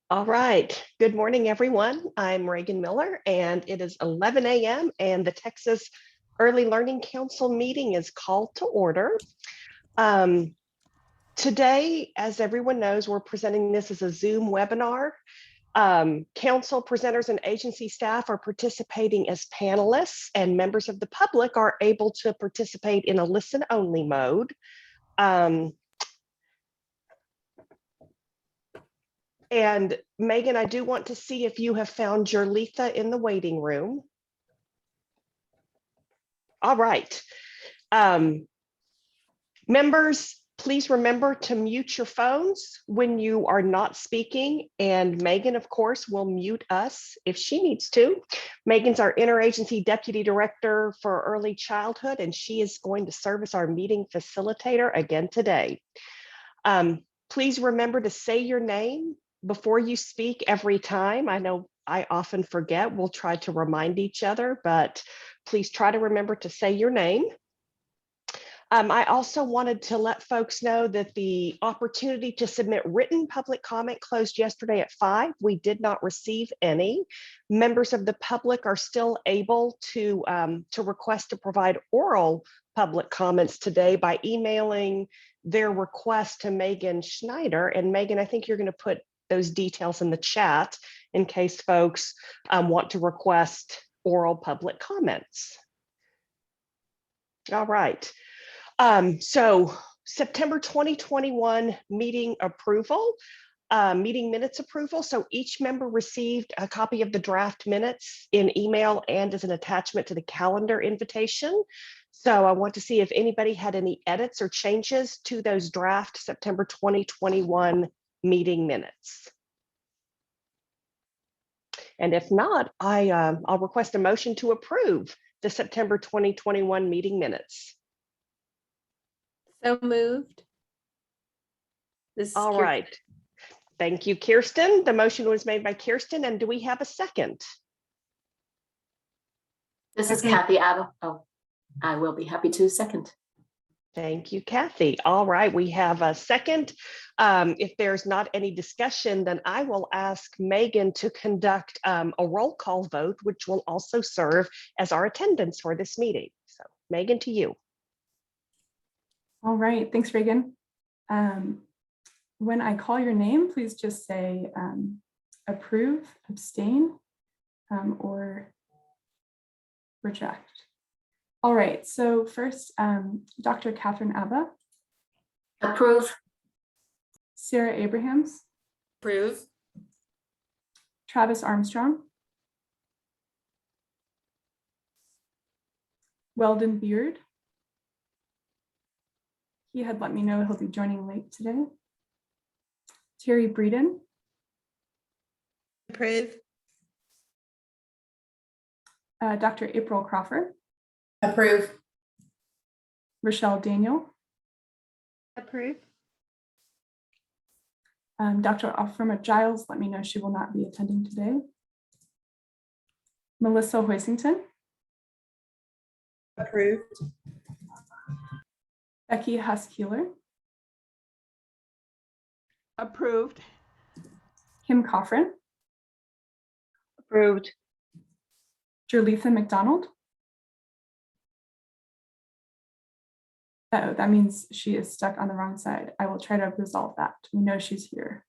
All right. Good morning, everyone. I'm Reagan Miller, and it is 11 a.m. and the Texas Early Learning Council meeting is called to order. Today, as everyone knows, we're presenting this as a Zoom webinar. Council presenters and agency staff are participating as panelists, and members of the public are able to participate in a listen-only mode. And Megan, I do want to see if you have found your Letha in the waiting room. All right. Members, please remember to mute your phones when you are not speaking. And Megan, of course, will mute us if she needs to. Megan's our Interagency Deputy Director for Early Childhood, and she is going to serve as our meeting facilitator again today. Please remember to say your name before you speak every time. I know I often forget. We'll try to remind each other, but please try to remember to say your name. I also wanted to let folks know that the opportunity to submit written public comment closed yesterday at 5. We did not receive any. Members of the public are still able to request to provide oral public comments today by emailing their request to Megan Schneider. And Megan, I think you're going to put those details in the chat in case folks want to request oral public comments. All right. So September 2021 meeting approval, meeting minutes approval. So each member received a copy of the draft minutes in email and as an attachment to the calendar invitation. So I want to see if anybody had any edits or changes to those draft September 2021 meeting minutes. And if not, I'll request a motion to approve the September 2021 meeting minutes. So moved. All right. Thank you, Kirsten. The motion was made by Kirsten, and do we have a second? This is Kathy Abba. Oh, I will be happy to second. Thank you, Kathy. All right, we have a second. If there's not any discussion, then I will ask Megan to conduct a roll call vote, which will also serve as our attendance for this meeting. So Megan, to you. All right, thanks, Reagan. When I call your name, please just say approve, abstain, or reject. All right, so first, Dr. Catherine Abba. Approve. Sarah Abrahams. Approve. Travis Armstrong. Weldon Beard. He had let me know he'll be joining late today. Terry Breeden. Approve. Dr. April Crawford. Approve. Rochelle Daniel. Approve. Dr. Offerma Giles let me know she will not be attending today. Melissa Hoisington. Approved. Becky Huss-Keeler. Approved. Kim Coffrin. Approved. Jerletha McDonald. Oh, that means she is stuck on the wrong side. I will try to resolve that. We know she's here.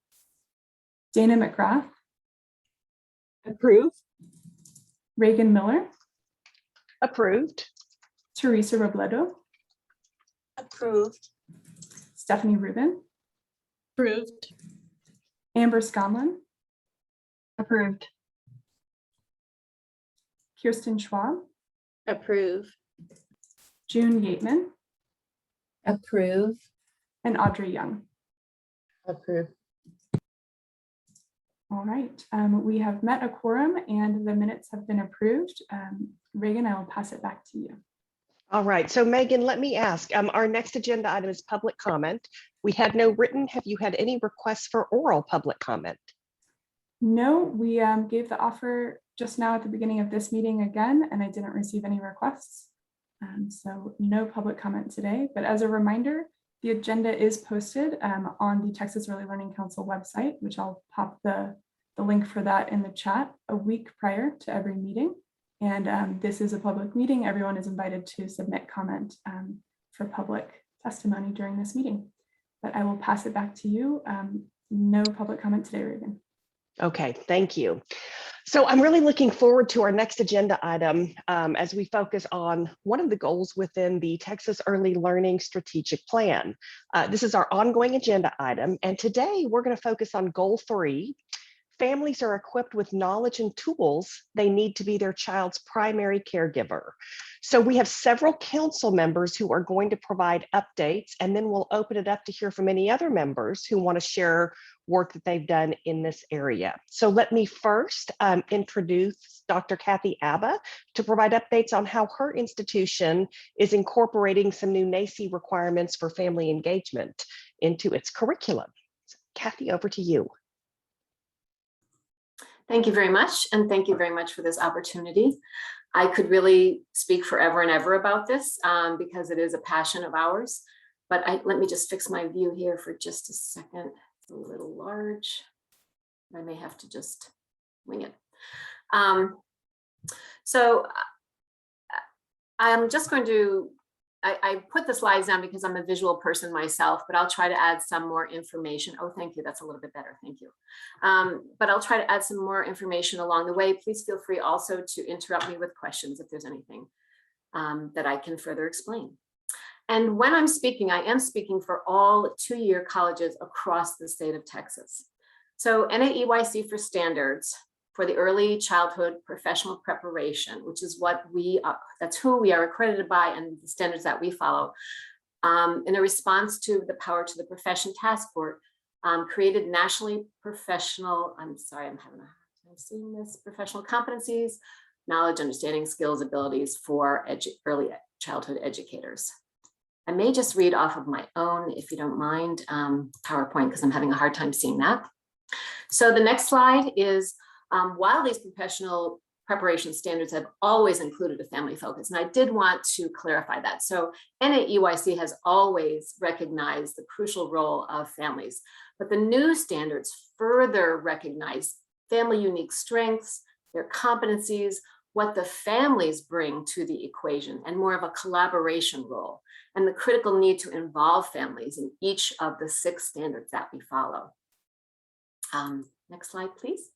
Dana McGrath. Approved. Reagan Miller. Approved. Teresa Robledo. Approved. Stephanie Rubin. Approved. Amber Sconlin. Approved. Kirsten Schwab. Approved. June Yateman. Approved. And Audrey Young. Approved. All right, we have met a quorum and the minutes have been approved. Reagan, I will pass it back to you. All right, so Megan, let me ask, our next agenda item is public comment. We had no written. Have you had any requests for oral public comment? No, we gave the offer just now at the beginning of this meeting again, and I didn't receive any requests. So no public comment today, but as a reminder, the agenda is posted on the Texas Early Learning Council website, which I'll pop the the link for that in the chat a week prior to every meeting. And this is a public meeting. Everyone is invited to submit comment for public testimony during this meeting. But I will pass it back to you. No public comment today, Reagan. Okay, thank you. So I'm really looking forward to our next agenda item as we focus on one of the goals within the Texas Early Learning Strategic Plan. This is our ongoing agenda item, and today we're going to focus on Goal 3. Families are equipped with knowledge and tools they need to be their child's primary caregiver. So we have several council members who are going to provide updates, and then we'll open it up to hear from any other members who want to share work that they've done in this area. So let me first introduce Dr. Kathy Abba to provide updates on how her institution is incorporating some new NACCE requirements for family engagement into its curriculum. So, Kathy, over to you. Thank you very much, and thank you very much for this opportunity. I could really speak forever and ever about this because it is a passion of ours, but let me just fix my view here for just a second. It's a little large. I may have to just wing it. So I'm just going to, I put the slides down because I'm a visual person myself, but I'll try to add some more information. Oh, thank you. That's a little bit better. Thank you. But I'll try to add some more information along the way. Please feel free also to interrupt me with questions if there's anything that I can further explain. And when I'm speaking, I am speaking for all two-year colleges across the state of Texas. So NAEYC for standards for the early childhood professional preparation, which is what we are, that's who we are accredited by and the standards that we follow. In a response to the Power to the Profession Task Force, created nationally professional, I'm sorry, I'm having a hard time seeing this, professional competencies, knowledge, understanding, skills, abilities for early childhood educators. I may just read off of my own, if you don't mind, PowerPoint, because I'm having a hard time seeing that. So the next slide is, while these professional preparation standards have always included a family focus, and I did want to clarify that. So NAEYC has always recognized the crucial role of families, but the new standards further recognize family unique strengths, their competencies, what the families bring to the equation, and more of a collaboration role, and the critical need to involve families in each of the 6 standards that we follow. Next slide, please.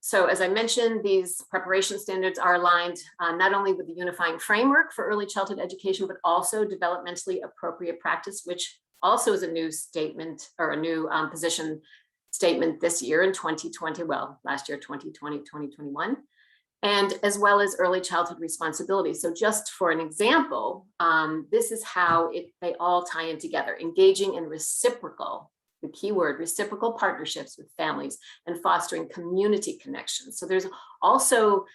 So as I mentioned, these preparation standards are aligned not only with the unifying framework for early childhood education, but also developmentally appropriate practice, which also is a new statement or a new position statement this year in 2020, well, last year, 2020, 2021, and as well as early childhood responsibility. So just for an example, this is how they all tie in together, engaging in reciprocal, the key word, reciprocal partnerships with families and fostering community connections. So there's also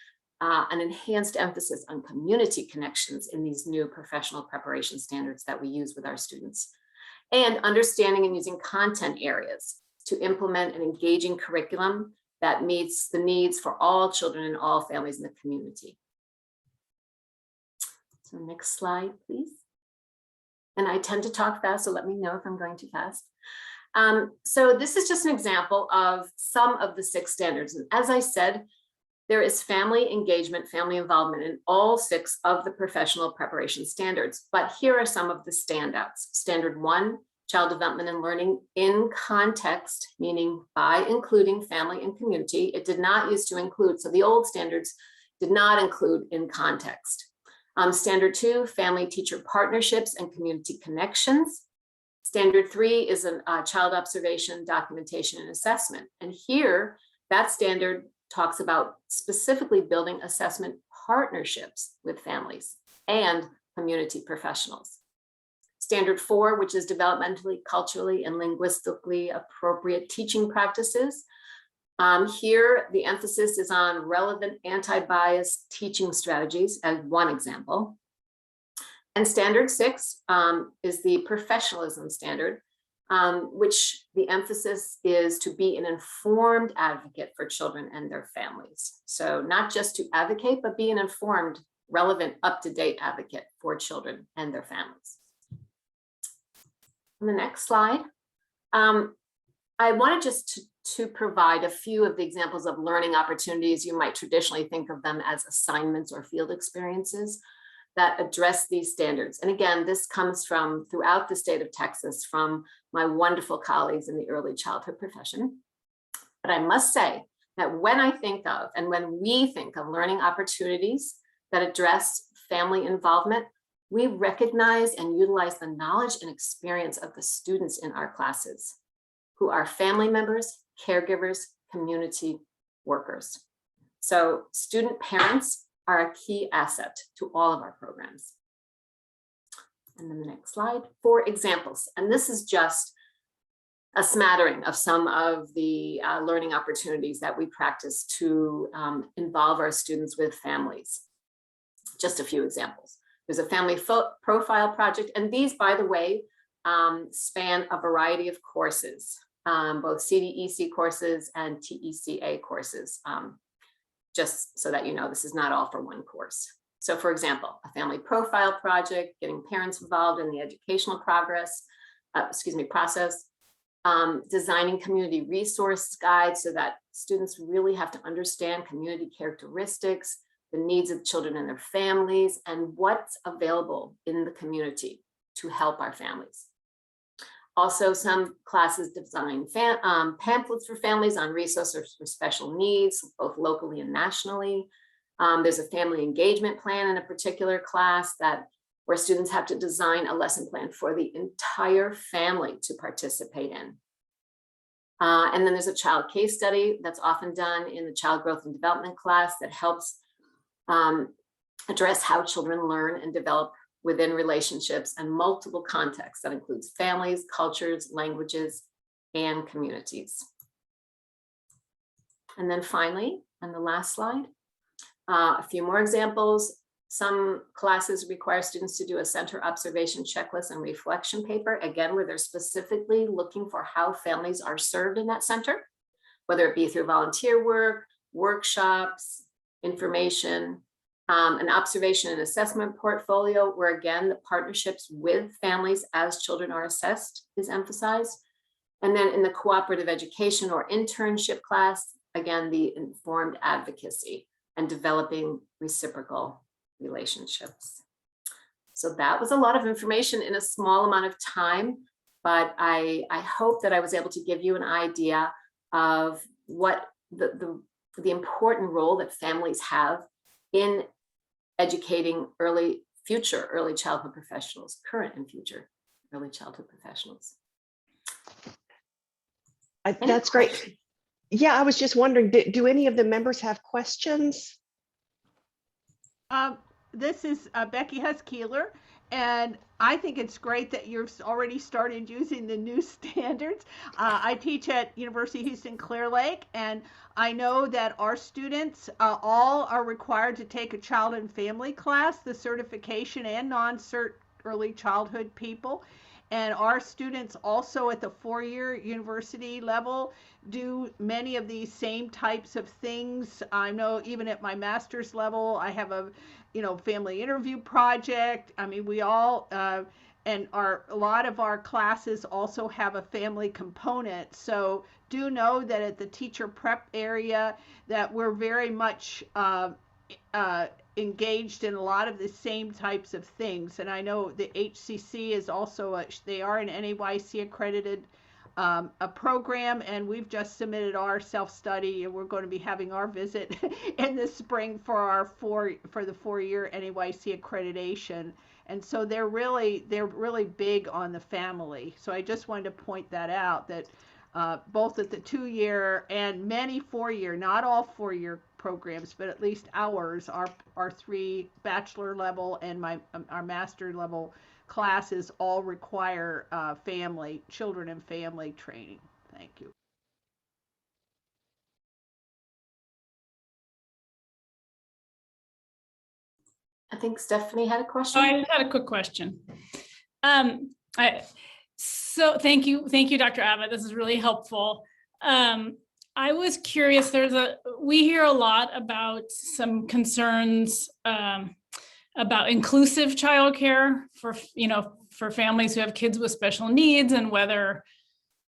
an enhanced emphasis on community connections in these new professional preparation standards that we use with our students. And understanding and using content areas to implement an engaging curriculum that meets the needs for all children and all families in the community. So next slide, please. And I tend to talk fast, so let me know if I'm going too fast. So this is just an example of some of the 6 standards. And as I said, there is family engagement, family involvement in all 6 of the professional preparation standards. But here are some of the standouts. Standard 1, child development and learning in context, meaning by including family and community. It did not use to include, so the old standards did not include in context. Standard 2, family teacher partnerships and community connections. Standard 3 is a child observation, documentation, and assessment. And here, that standard talks about specifically building assessment partnerships with families and community professionals. Standard 4, which is developmentally, culturally, and linguistically appropriate teaching practices. Here, the emphasis is on relevant anti-bias teaching strategies as one example. And standard 6 is the professionalism standard, which the emphasis is to be an informed advocate for children and their families. So not just to advocate, but be an informed, relevant, up-to-date advocate for children and their families. On the next slide, I wanted just to provide a few of the examples of learning opportunities. You might traditionally think of them as assignments or field experiences that address these standards. And again, this comes from throughout the state of Texas from my wonderful colleagues in the early childhood profession. But I must say that when I think of, and when we think of learning opportunities that address family involvement, we recognize and utilize the knowledge and experience of the students in our classes, who are family members, caregivers, community workers. So student parents are a key asset to all of our programs. And then the next slide, for examples. And this is just a smattering of some of the learning opportunities that we practice to involve our students with families. Just a few examples. There's a family profile project, and these, by the way, span a variety of courses, both CDEC courses and TECA courses, just so that you know this is not all for one course. So for example, a family profile project, getting parents involved in the educational process, designing community resource guides so that students really have to understand community characteristics, the needs of children and their families, and what's available in the community to help our families. Also, some classes design pamphlets for families on resources for special needs, both locally and nationally. There's a family engagement plan in a particular class where students have to design a lesson plan for the entire family to participate in. And then there's a child case study that's often done in the child growth and development class that helps address how children learn and develop within relationships and multiple contexts that includes families, cultures, languages, and communities. And then finally, on the last slide, a few more examples. Some classes require students to do a center observation checklist and reflection paper, again, where they're specifically looking for how families are served in that center, whether it be through volunteer work, workshops, information, an observation and assessment portfolio, where again, the partnerships with families as children are assessed is emphasized. And then in the cooperative education or internship class, again, the informed advocacy and developing reciprocal relationships. So that was a lot of information in a small amount of time, but I hope that I was able to give you an idea of what the important role that families have in educating future early childhood professionals, current and future early childhood professionals. That's great. Yeah, I was just wondering, do any of the members have questions? This is Becky Huskeeler, and I think it's great that you've already started using the new standards. I teach at University of Houston Clear Lake, and I know that our students all are required to take a child and family class, the certification and non-cert early childhood people. And our students also at the four-year university level do many of these same types of things. I know even at my master's level, I have a family interview project. I mean, we all, and a lot of our classes also have a family component. So do know that at the teacher prep area that we're very much engaged in a lot of the same types of things. And I know the HCC is also, they are an NAYC accredited a program, and we've just submitted our self-study, and we're going to be having our visit in the spring for the four-year NAYC accreditation. And so they're really big on the family. So I just wanted to point that out, that both at the 2-year and many 4-year, not all 4-year programs, but at least ours, our 3 bachelor level and our master level classes all require children and family training. Thank you. I think Stephanie had a question. Oh, I just had a quick question. So thank you, Dr. Abba. This is really helpful. I was curious, we hear a lot about some concerns about inclusive childcare for families who have kids with special needs, and whether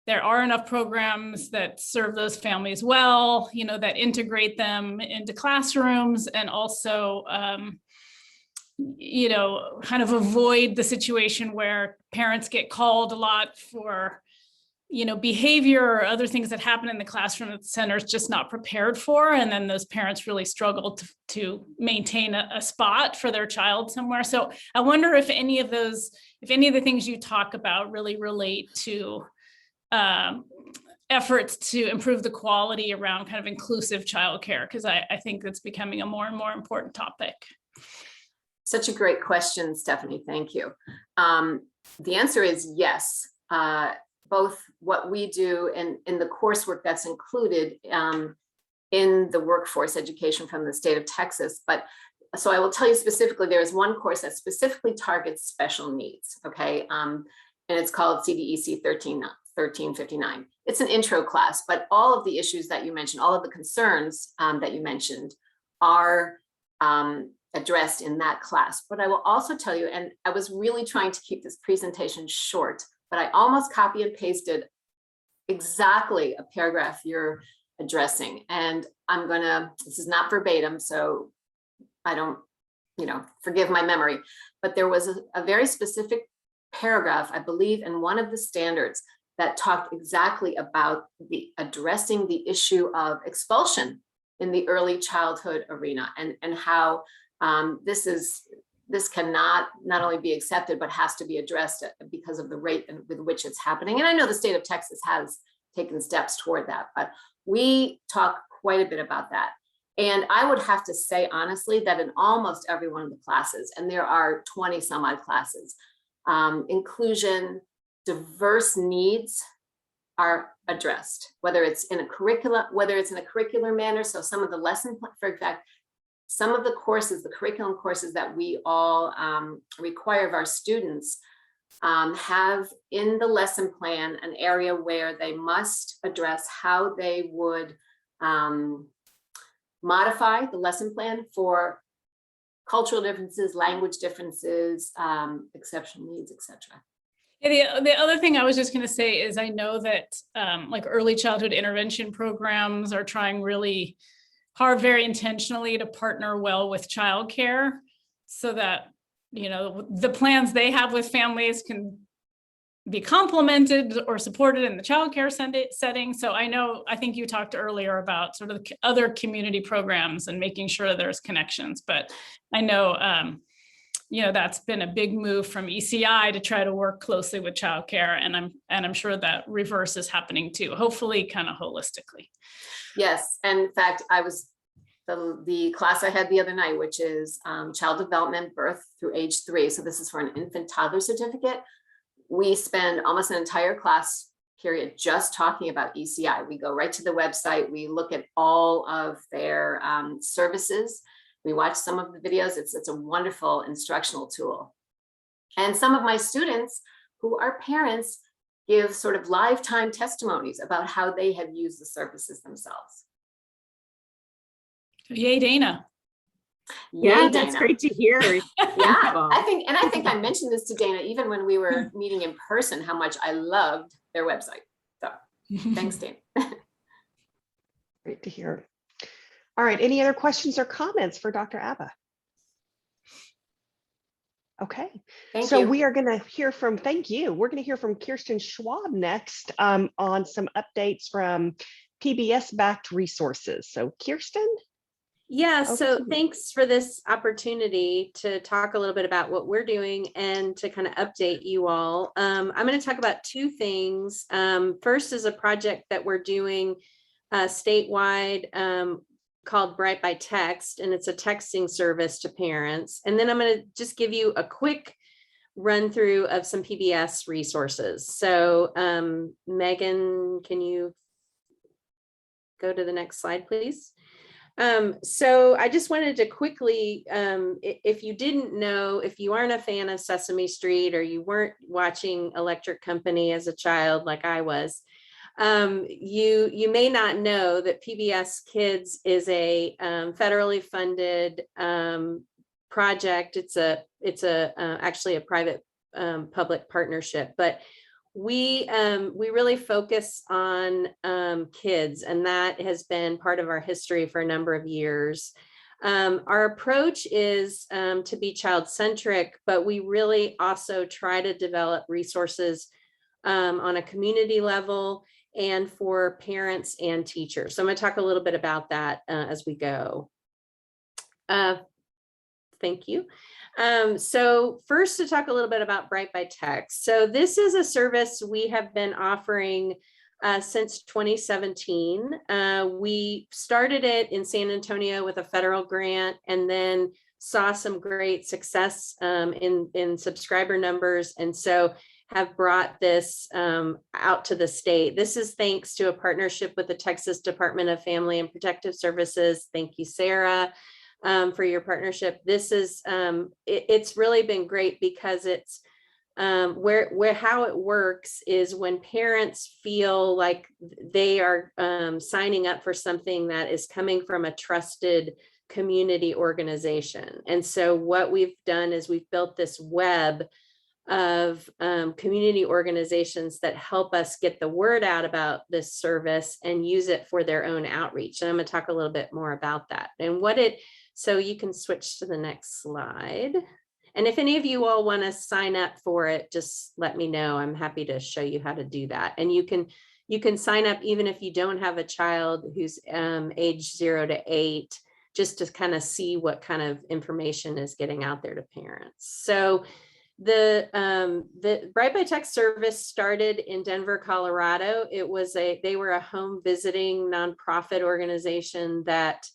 there are enough programs that serve those families well, you know, that integrate them into classrooms, and also, you know, kind of avoid the situation where parents get called a lot for, you know, behavior or other things that happen in the classroom that the center is just not prepared for. And then those parents really struggle to maintain a spot for their child somewhere. So I wonder if any of the things you talk about really relate to efforts to improve the quality around kind of inclusive childcare, because I think that's becoming a more and more important topic. Such a great question, Stephanie. Thank you. The answer is yes. Both what we do and in the coursework that's included in the workforce education from the state of Texas. But so I will tell you specifically, there is one course that specifically targets special needs, okay? And it's called CDEC 1359. It's an intro class, but all of the issues that you mentioned, all of the concerns that you mentioned are addressed in that class. But I will also tell you, and I was really trying to keep this presentation short, but I almost copy and pasted exactly a paragraph you're addressing. And I'm gonna, this is not verbatim, so I don't, you know, forgive my memory, but there was a very specific paragraph, I believe, in one of the standards that talked exactly about addressing the issue of expulsion in the early childhood arena, and how this cannot not only be accepted, but has to be addressed because of the rate with which it's happening. And I know the state of Texas has taken steps toward that, but we talk quite a bit about that. And I would have to say, honestly, that in almost every one of the classes, and there are 20 some odd classes, inclusion, diverse needs are addressed, whether it's in a curricular manner. So some of the lesson, for fact, some of the courses, the curriculum courses that we all require of our students have in the lesson plan an area where they must address how they would modify the lesson plan for cultural differences, language differences, exceptional needs, etc. Yeah, the other thing I was just going to say is I know that like early childhood intervention programs are trying really hard, very intentionally, to partner well with childcare, so that, you know, the plans they have with families can be complemented or supported in the childcare setting. So I think you talked earlier about sort of other community programs and making sure there's connections, but I know, you know, that's been a big move from ECI to try to work closely with childcare, and I'm sure that reverse is happening too, hopefully kind of holistically. Yes, and in fact, I was the class I had the other night, which is child development, birth through age 3. So this is for an infant toddler certificate. We spend almost an entire class period just talking about ECI. We go right to the website. We look at all of their services. We watch some of the videos. It's a wonderful instructional tool. And some of my students who are parents give sort of lifetime testimonies about how they have used the services themselves. Yay, Dana. Yeah, Yay, that's Dana. great to hear. Yeah, I think I mentioned this to Dana even when we were meeting in person, how much I loved their website. So thanks, Dana. Great to hear. All right, any other questions or comments for Dr. Abba? Okay, Thank so you. we are going to hear from, thank you. We're going to hear from Kirsten Schwab next on some updates from Pbs Backed Resources. So Kirsten? Yeah, so Okay. thanks for this opportunity to talk a little bit about what we're doing and to kind of update you all. I'm going to talk about two things. First is a project that we're doing statewide called Bright by Text, and it's a texting service to parents. And then I'm going to just give you a quick run through of some PBS resources. So Megan, can you go to the next slide, please? So I just wanted to quickly, if you didn't know, if you aren't a fan of Sesame Street or you weren't watching Electric Company as a child like I was, you may not know that Pbs Kids is a federally funded project. It's actually a private public partnership, but we really focus on kids, and that has been part of our history for a number of years. Our approach is to be child-centric, but we really also try to develop resources on a community level and for parents and teachers. So I'm going to talk a little bit about that as we go. Thank you. So first, to talk a little bit about Bright by Text. So this is a service we have been offering since 2017. We started it in San Antonio with a federal grant, and then saw some great success in subscriber numbers, and so have brought this out to the state. This is thanks to a partnership with the Texas Department of Family and Protective Services. Thank you, Sarah, for your partnership. This is it's really been great because it's where how it works is when parents feel like they are signing up for something that is coming from a trusted community organization. And so what we've done is we've built this web of community organizations that help us get the word out about this service and use it for their own outreach. And I'm going to talk a little bit more about that and what it, so you can switch to the next slide. And if any of you all want to sign up for it, just let me know. I'm happy to show you how to do that. And you can sign up even if you don't have a child who's age 0 to 8, just to kind of see what kind of information is getting out there to parents. So the Bright by Text service started in Denver, Colorado. It was they were a home visiting nonprofit organization that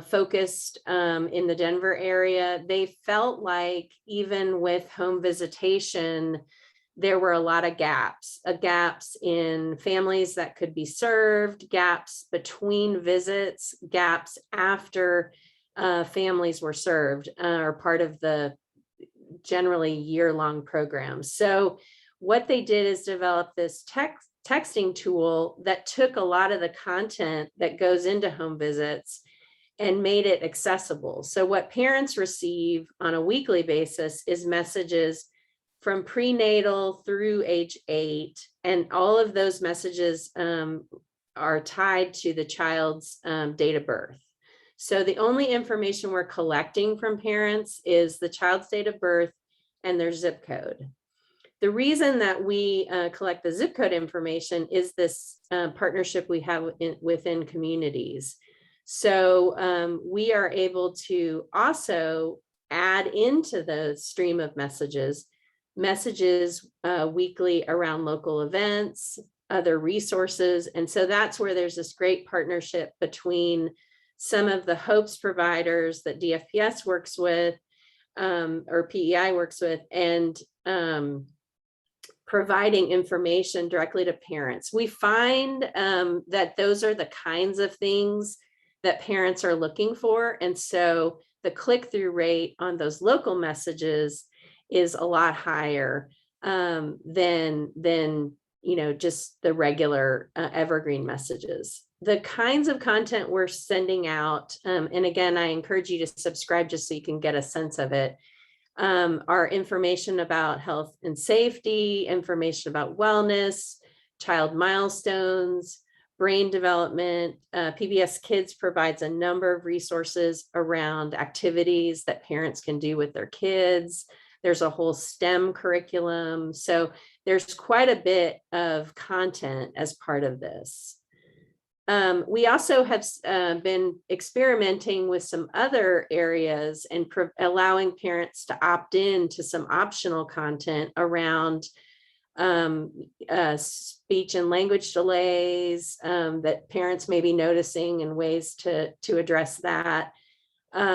focused in the Denver area. They felt like even with home visitation, there were a lot of gaps in families that could be served, gaps between visits, gaps after families were served, or part of the generally year-long program. So what they did is develop this texting tool that took a lot of the content that goes into home visits and made it accessible. So what parents receive on a weekly basis is messages from prenatal through age 8, and all of those messages are tied to the child's date of birth. So the only information we're collecting from parents is the child's date of birth and their zip code. The reason that we collect the zip code information is this partnership we have within communities. So we are able to also add into the stream of messages weekly around local events, other resources. And so that's where there's this great partnership between some of the HOPES providers that DFPS works with, or PEI works with, and providing information directly to parents. We find that those are the kinds of things that parents are looking for. And so the click-through rate on those local messages is a lot higher than just the regular evergreen messages. The kinds of content we're sending out, and again, I encourage you to subscribe just so you can get a sense of it, are information about health and safety, information about wellness, child milestones, brain development. Pbs Kids provides a number of resources around activities that parents can do with their kids. There's a whole STEM curriculum. So there's quite a bit of content as part of this. We also have been experimenting with some other areas and allowing parents to opt in to some optional content around speech and language delays that parents may be noticing, and ways to address that,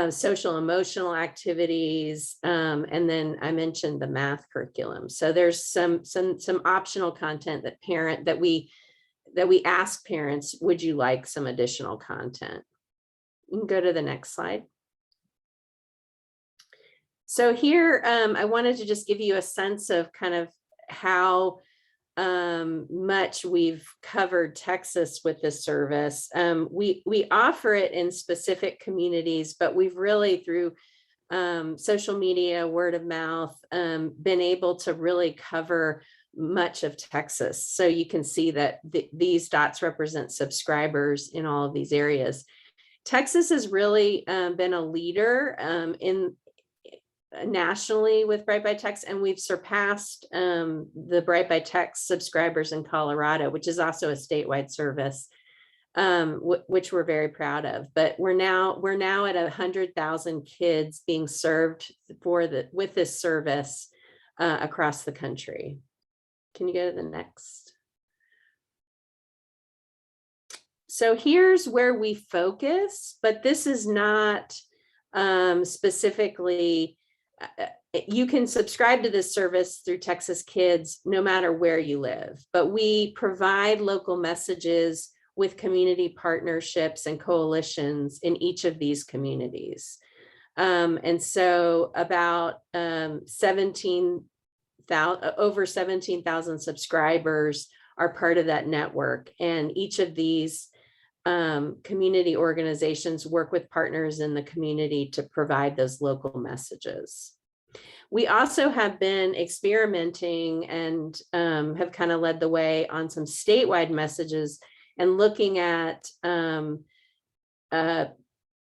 social emotional activities, and then I mentioned the math curriculum. So there's some optional content that we ask parents, would you like some additional content? You can go to the next slide. So here, I wanted to just give you a sense of kind of how much we've covered Texas with this service. We offer it in specific communities, but we've really, through social media, word of mouth, been able to really cover much of Texas. So you can see that these dots represent subscribers in all of these areas. Texas has really been a leader nationally with Bright by Text, and we've surpassed the Bright by Text subscribers in Colorado, which is also a statewide service, which we're very proud of. But we're now at 100,000 kids being served with this service across the country. Can you go to the next? So here's where we focus, but this is not specifically, you can subscribe to this service through Texas Kids no matter where you live, but we provide local messages with community partnerships and coalitions in each of these communities. And so about over 17,000 subscribers are part of that network. And each of these community organizations work with partners in the community to provide those local messages. We also have been experimenting and have kind of led the way on some statewide messages and looking at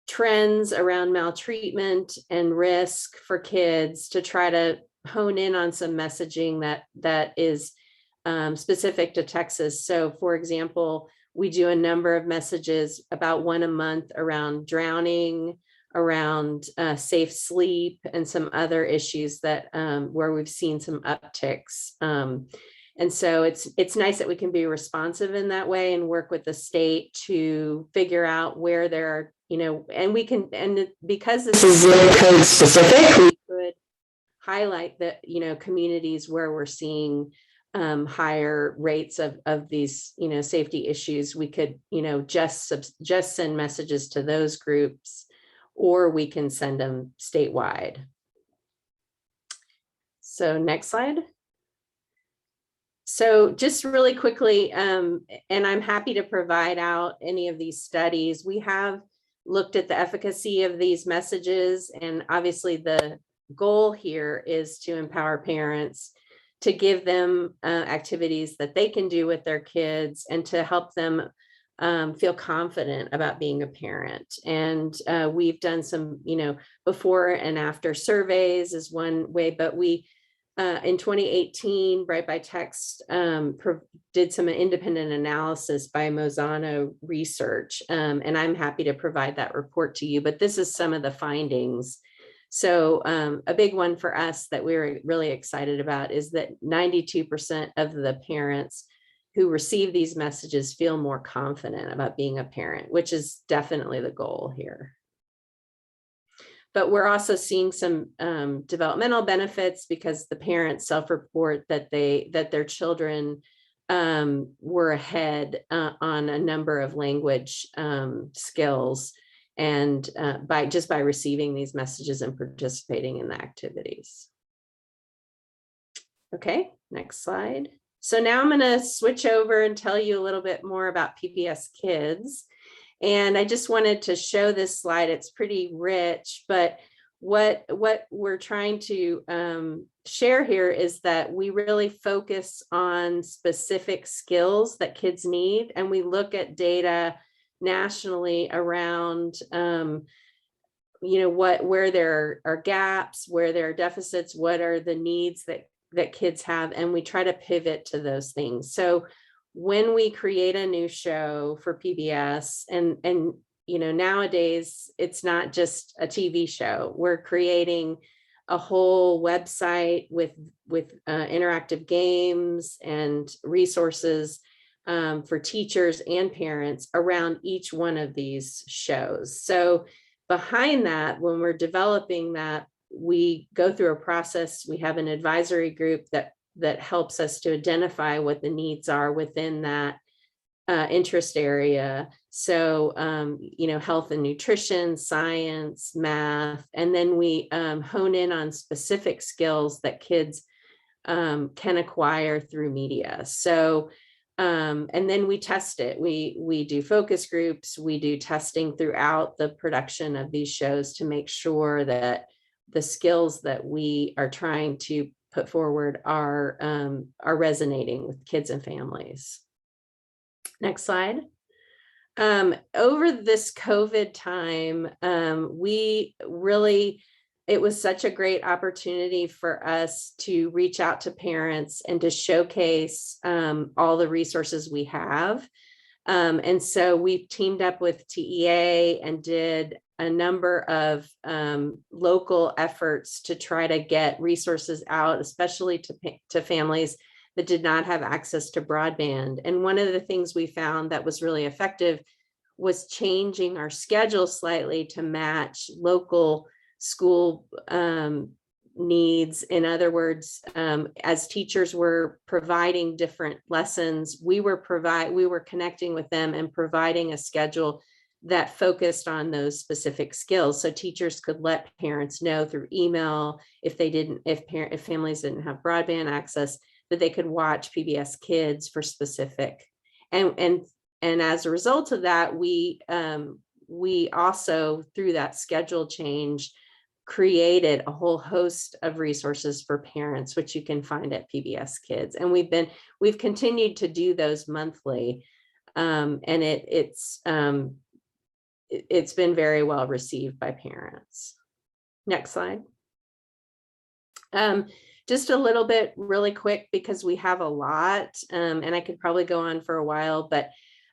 trends around maltreatment and risk for kids to try to hone in on some messaging that is specific to Texas. So for example, we do a number of messages, about one a month, around drowning, around safe sleep, and some other issues that where we've seen some upticks. And so it's nice that we can be responsive in that way and work with the state to figure out where there are, and we can, and because this is zip code specific, we could highlight that, communities where we're seeing higher rates of these, safety issues. We could, just send messages to those groups, or we can send them statewide. So next slide. So just really quickly, and I'm happy to provide out any of these studies. We have looked at the efficacy of these messages, and obviously the goal here is to empower parents, to give them activities that they can do with their kids, and to help them feel confident about being a parent. And we've done some, before and after surveys is one way, but we, in 2018, Bright by Text did some independent analysis by Mozano Research, and I'm happy to provide that report to you, but this is some of the findings. So a big one for us that we're really excited about is that 92% of the parents who receive these messages feel more confident about being a parent, which is definitely the goal here. But we're also seeing some developmental benefits, because the parents self-report that their children were ahead on a number of language skills, and by receiving these messages and participating in the activities. Okay, next slide. So now I'm going to switch over and tell you a little bit more about Pbs Kids. And I just wanted to show this slide. It's pretty rich, but what we're trying to share here is that we really focus on specific skills that kids need, and we look at data nationally around where there are gaps, where there are deficits, what are the needs that kids have, and we try to pivot to those things. So when we create a new show for PBS, and nowadays it's not just a TV show, we're creating a whole website with interactive games and resources for teachers and parents around each one of these shows. So behind that, when we're developing that, we go through a process. We have an advisory group that helps us to identify what the needs are within that interest area. So, health and nutrition, science, math, and then we hone in on specific skills that kids can acquire through media. So, and then we test it. We do focus groups, we do testing throughout the production of these shows to make sure that the skills that we are trying to put forward are resonating with kids and families. Next slide. Over this COVID time, it was such a great opportunity for us to reach out to parents and to showcase all the resources we have. And so we've teamed up with TEA and did a number of local efforts to try to get resources out, especially to families that did not have access to broadband. And one of the things we found that was really effective was changing our schedule slightly to match local school needs. In other words, as teachers were providing different lessons, we were connecting with them and providing a schedule that focused on those specific skills. So teachers could let parents know through email if families didn't have broadband access, that they could watch PBS Kids for specific. And as a result of that, we also, through that schedule change, created a whole host of resources for parents, which you can find at PBS Kids. And we've continued to do those monthly. And it's been very well received by parents. Next slide. Just a little bit really quick, because we have a lot, and I could probably go on for a while, but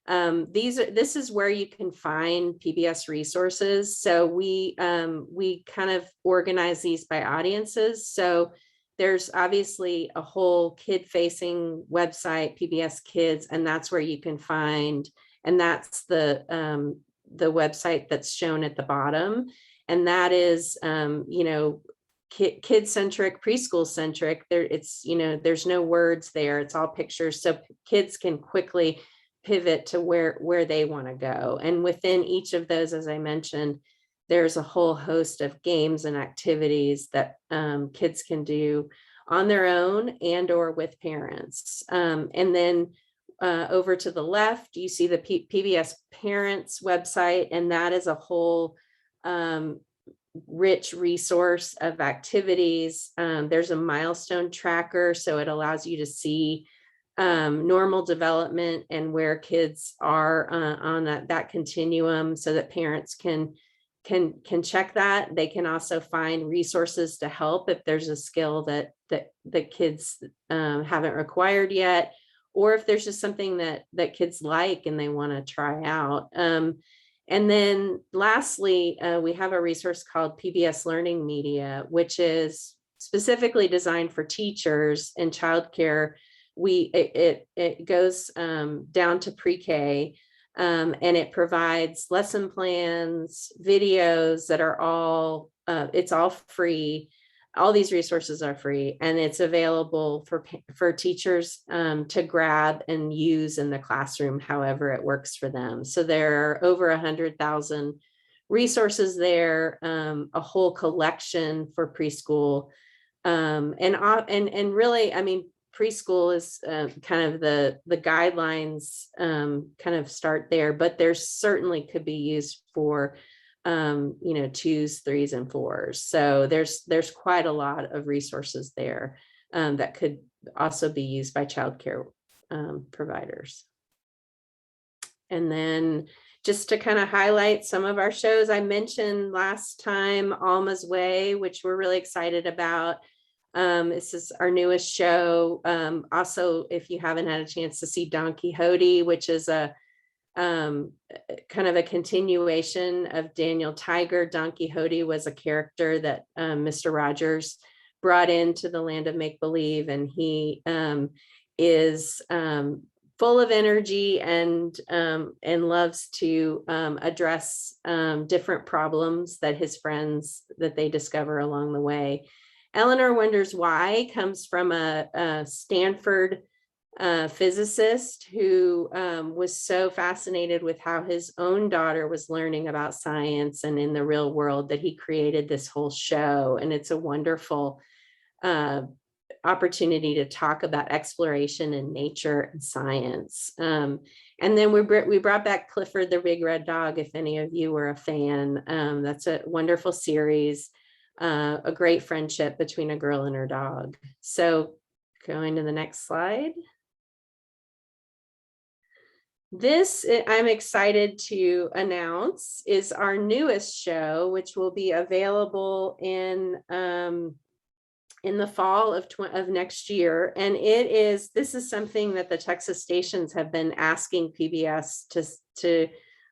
this is where you can find PBS resources. So we kind of organize these by audiences. So there's obviously a whole kid-facing website, PBS Kids, and that's where you can find, and that's the website that's shown at the bottom. And that is, kid-centric, preschool-centric. There's no words there. It's all pictures. So kids can quickly pivot to where they want to go. And within each of those, as I mentioned, there's a whole host of games and activities that kids can do on their own and or with parents. And then over to the left, you see the PBS Parents website, and that is a whole rich resource of activities. There's a Milestone Tracker, so it allows you to see normal development and where kids are on that continuum, so that parents can check that. They can also find resources to help if there's a skill that the kids haven't required yet, or if there's just something that kids like and they want to try out. And then lastly, we have a resource called Pbs Learning Media, which is specifically designed for teachers in childcare. It goes down to pre-K, and it provides lesson plans, videos that are all, it's all free. All these resources are free, and it's available for teachers to grab and use in the classroom, however it works for them. So there are over 100,000 resources there, a whole collection for preschool, and really, I mean, preschool is kind of the guidelines kind of start there, but there's certainly could be used for 2s, 3s, and 4s. So there's quite a lot of resources there that could also be used by childcare providers. And then just to kind of highlight some of our shows, I mentioned last time Alma's Way, which we're really excited about. This is our newest show. Also, if you haven't had a chance to see Don Quixote, which is a kind of a continuation of Daniel Tiger. Don Quixote was a character that Mr. Rogers brought into the land of make-believe, and he is full of energy and loves to address different problems that his friends that they discover along the way. Eleanor Wonders Why comes from a Stanford physicist who was so fascinated with how his own daughter was learning about science and in the real world that he created this whole show. And it's a wonderful opportunity to talk about exploration in nature and science. And then we brought back Clifford the Big Red Dog, if any of you were a fan. That's a wonderful series a great friendship between a girl and her dog. So going to the next slide. This, I'm excited to announce, is our newest show, which will be available in the fall of next year. And this is something that the Texas stations have been asking PBS to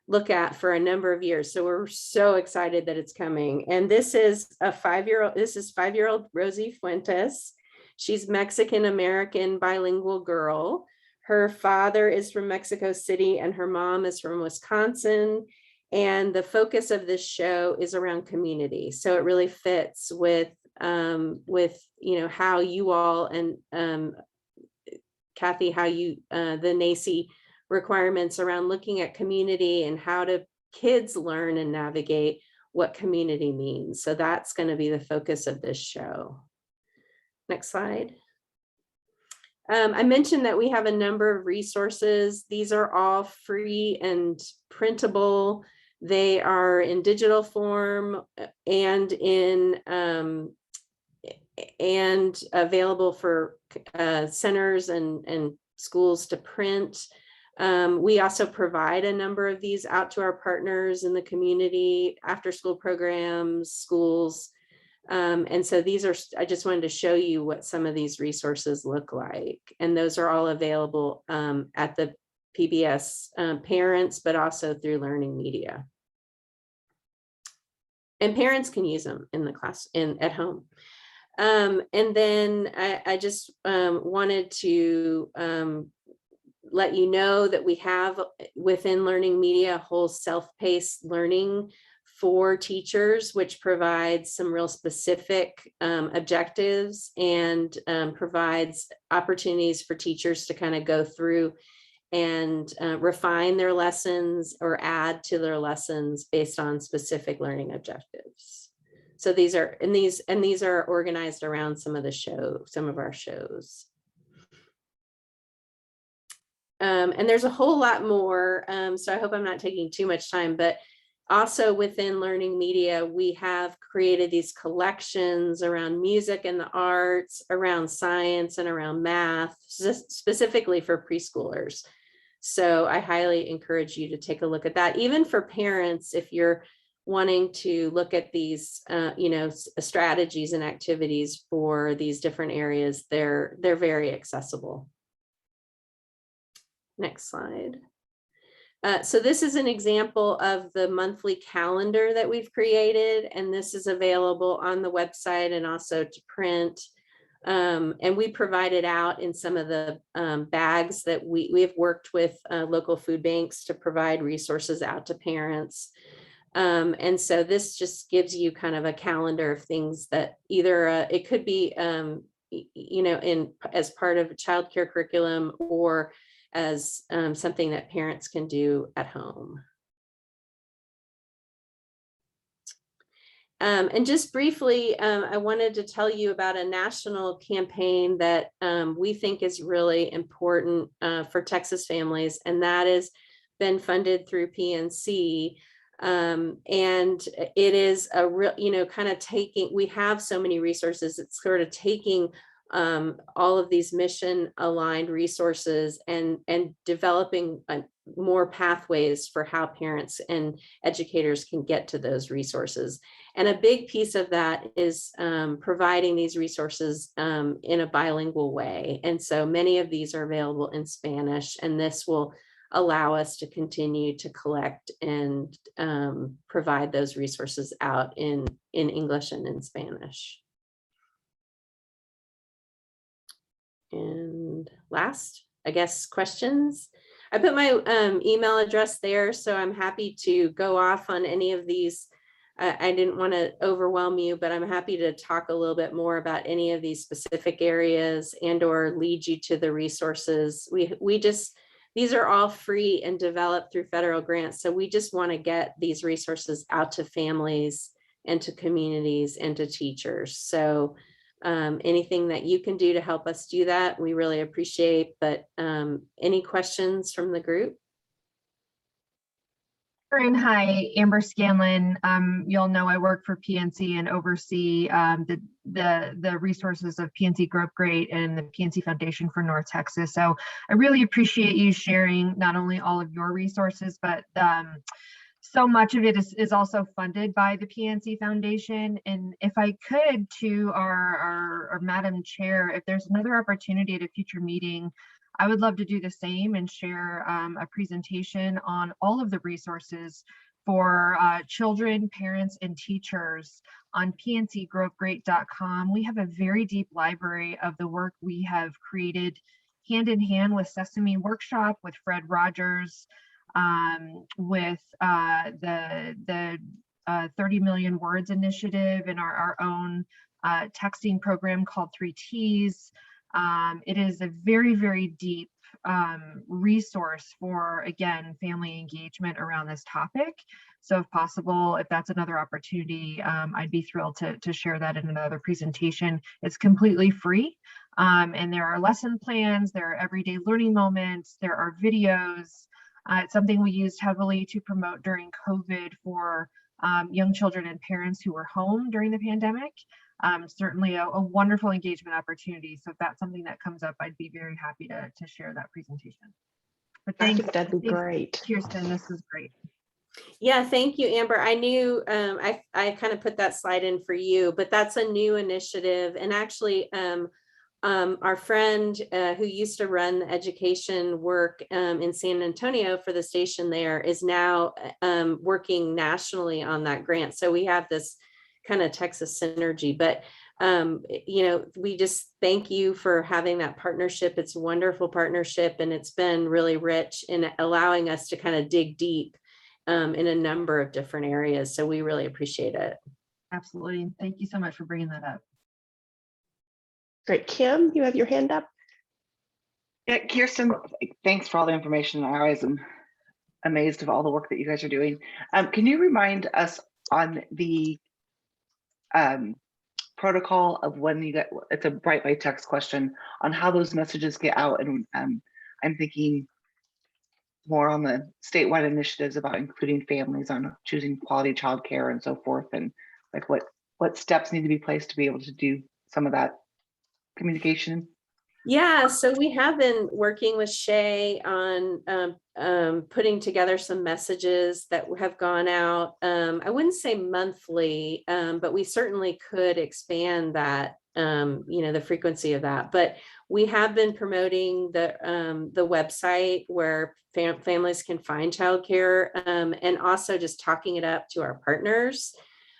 look at for a number of years. So we're so excited that it's coming. And this is 5-year-old Rosie Fuentes. She's Mexican-American bilingual girl. Her father is from Mexico City and her mom is from Wisconsin. And the focus of this show is around community. So it really fits with how you all and Kathy, how you the NACI requirements around looking at community and how do kids learn and navigate what community means. So that's going to be the focus of this show. Next slide. I mentioned that we have a number of resources. These are all free and printable. They are in digital form and and available for centers and schools to print. We also provide a number of these out to our partners in the community, after school programs, schools. And so I just wanted to show you what some of these resources look like. And those are all available at the PBS parents, but also through Learning Media. And parents can use them in the class at home. And then I just wanted to let you know that we have within Learning Media a whole self-paced learning for teachers, which provides some real specific objectives and provides opportunities for teachers to kind of go through and refine their lessons or add to their lessons based on specific learning objectives. So these are organized around some of our shows. And there's a whole lot more. So I hope I'm not taking too much time, but also within Learning Media, we have created these collections around music and the arts, around science and around math, specifically for preschoolers. So I highly encourage you to take a look at that. Even for parents, if you're wanting to look at these, strategies and activities for these different areas, they're very accessible. Next slide. So this is an example of the monthly calendar that we've created, and this is available on the website and also to print. And we provide it out in some of the bags that we have worked with local food banks to provide resources out to parents. And so this just gives you kind of a calendar of things that either it could be, as part of a childcare curriculum or as something that parents can do at home. And just briefly, I wanted to tell you about a national campaign that we think is really important for Texas families, and that has been funded through PNC. And it is a real, kind of we have so many resources, it's sort of taking all of these mission aligned resources and developing more pathways for how parents and educators can get to those resources. And a big piece of that is providing these resources in a bilingual way. And so many of these are available in Spanish, and this will allow us to continue to collect and provide those resources out in English and in Spanish. And last, I guess, questions. I put my email address there, so I'm happy to go off on any of these. I didn't want to overwhelm you, but I'm happy to talk a little bit more about any of these specific areas and or lead you to the resources. These are all free and developed through federal grants. So we just want to get these resources out to families and to communities and to teachers. So anything that you can do to help us do that, we really appreciate. But any questions from the group? Erin, hi, Amber Scanlon. You'll know I work for PNC and oversee the resources of PNC Growth Great and the PNC Foundation for North Texas. So I really appreciate you sharing not only all of your resources, but so much of it is also funded by the PNC Foundation. And if I could, to our Madam Chair, if there's another opportunity at a future meeting, I would love to do the same and share a presentation on all of the resources for children, parents, and teachers on pncgrowthgreat.com. We have a very deep library of the work we have created hand in hand with Sesame Workshop, with Fred Rogers, with the 30 Million Words Initiative, and our own texting program called 3Ts. It is a very, very deep resource for, again, family engagement around this topic. So if possible, if that's another opportunity, I'd be thrilled to share that in another presentation. It's completely free. And there are lesson plans, there are everyday learning moments, there are videos. It's something we used heavily to promote during COVID for young children and parents who were home during the pandemic. Certainly a wonderful engagement opportunity. So if that's something that comes up, I'd be very happy to share that presentation. But I thanks, think that'd be great. Kirsten, this is great. Yeah, thank you, Amber. I knew I kind of put that slide in for you, but that's a new initiative. And actually, our friend who used to run the education work in San Antonio for the station there is now working nationally on that grant. So we have this kind of Texas synergy, but you know, we just thank you for having that partnership. It's a wonderful partnership, and it's been really rich in allowing us to kind of dig deep in a number of different areas. So we really appreciate it. Absolutely. Thank you so much for bringing that up. Great. Kim, you have your hand up. Yeah, Kirsten, thanks for all the information. I always am amazed of all the work that you guys are doing. Can you remind us on the protocol of when you get, it's a write by text question, on how those messages get out? And I'm thinking more on the statewide initiatives about including families on choosing quality childcare and so forth, and like what steps need to be placed to be able to do some of that communication. Yeah, so we have been working with Shay on putting together some messages that have gone out. I wouldn't say monthly, but we certainly could expand that, you know, the frequency of that. But we have been promoting the website where families can find childcare, and also just talking it up to our partners.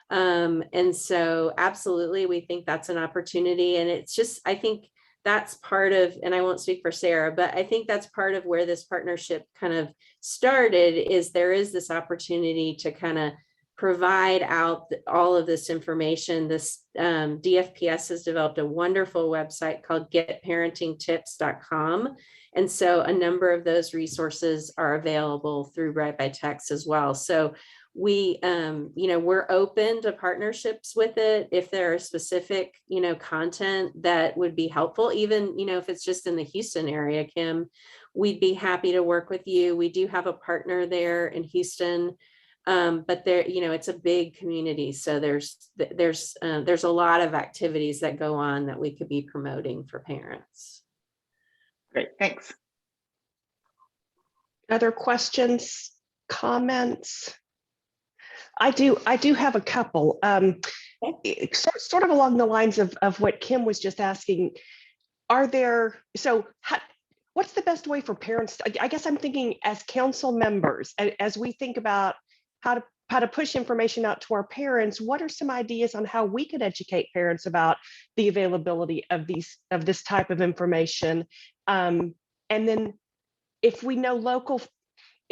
And so absolutely, we think that's an opportunity. And it's just, I think that's part of, and I won't speak for Sarah, but I think that's part of where this partnership kind of started, is there is this opportunity to kind of provide out all of this information. This DFPS has developed a wonderful website called getparentingtips.com. And so a number of those resources are available through Write by Text as well. So we, you know, we're open to partnerships with it. If there are specific, you know, content that would be helpful, even, you know, if it's just in the Houston area, Kim, we'd be happy to work with you. We do have a partner there in Houston, but there, you know, it's a big community. So there's a lot of activities that go on that we could be promoting for parents. Great, thanks. Other questions, comments? I do have a couple. Sort of along the lines of what Kim was just asking. What's the best way for parents? I guess I'm thinking as council members, as we think about how to push information out to our parents, what are some ideas on how we could educate parents about the availability of this type of information? And then if we know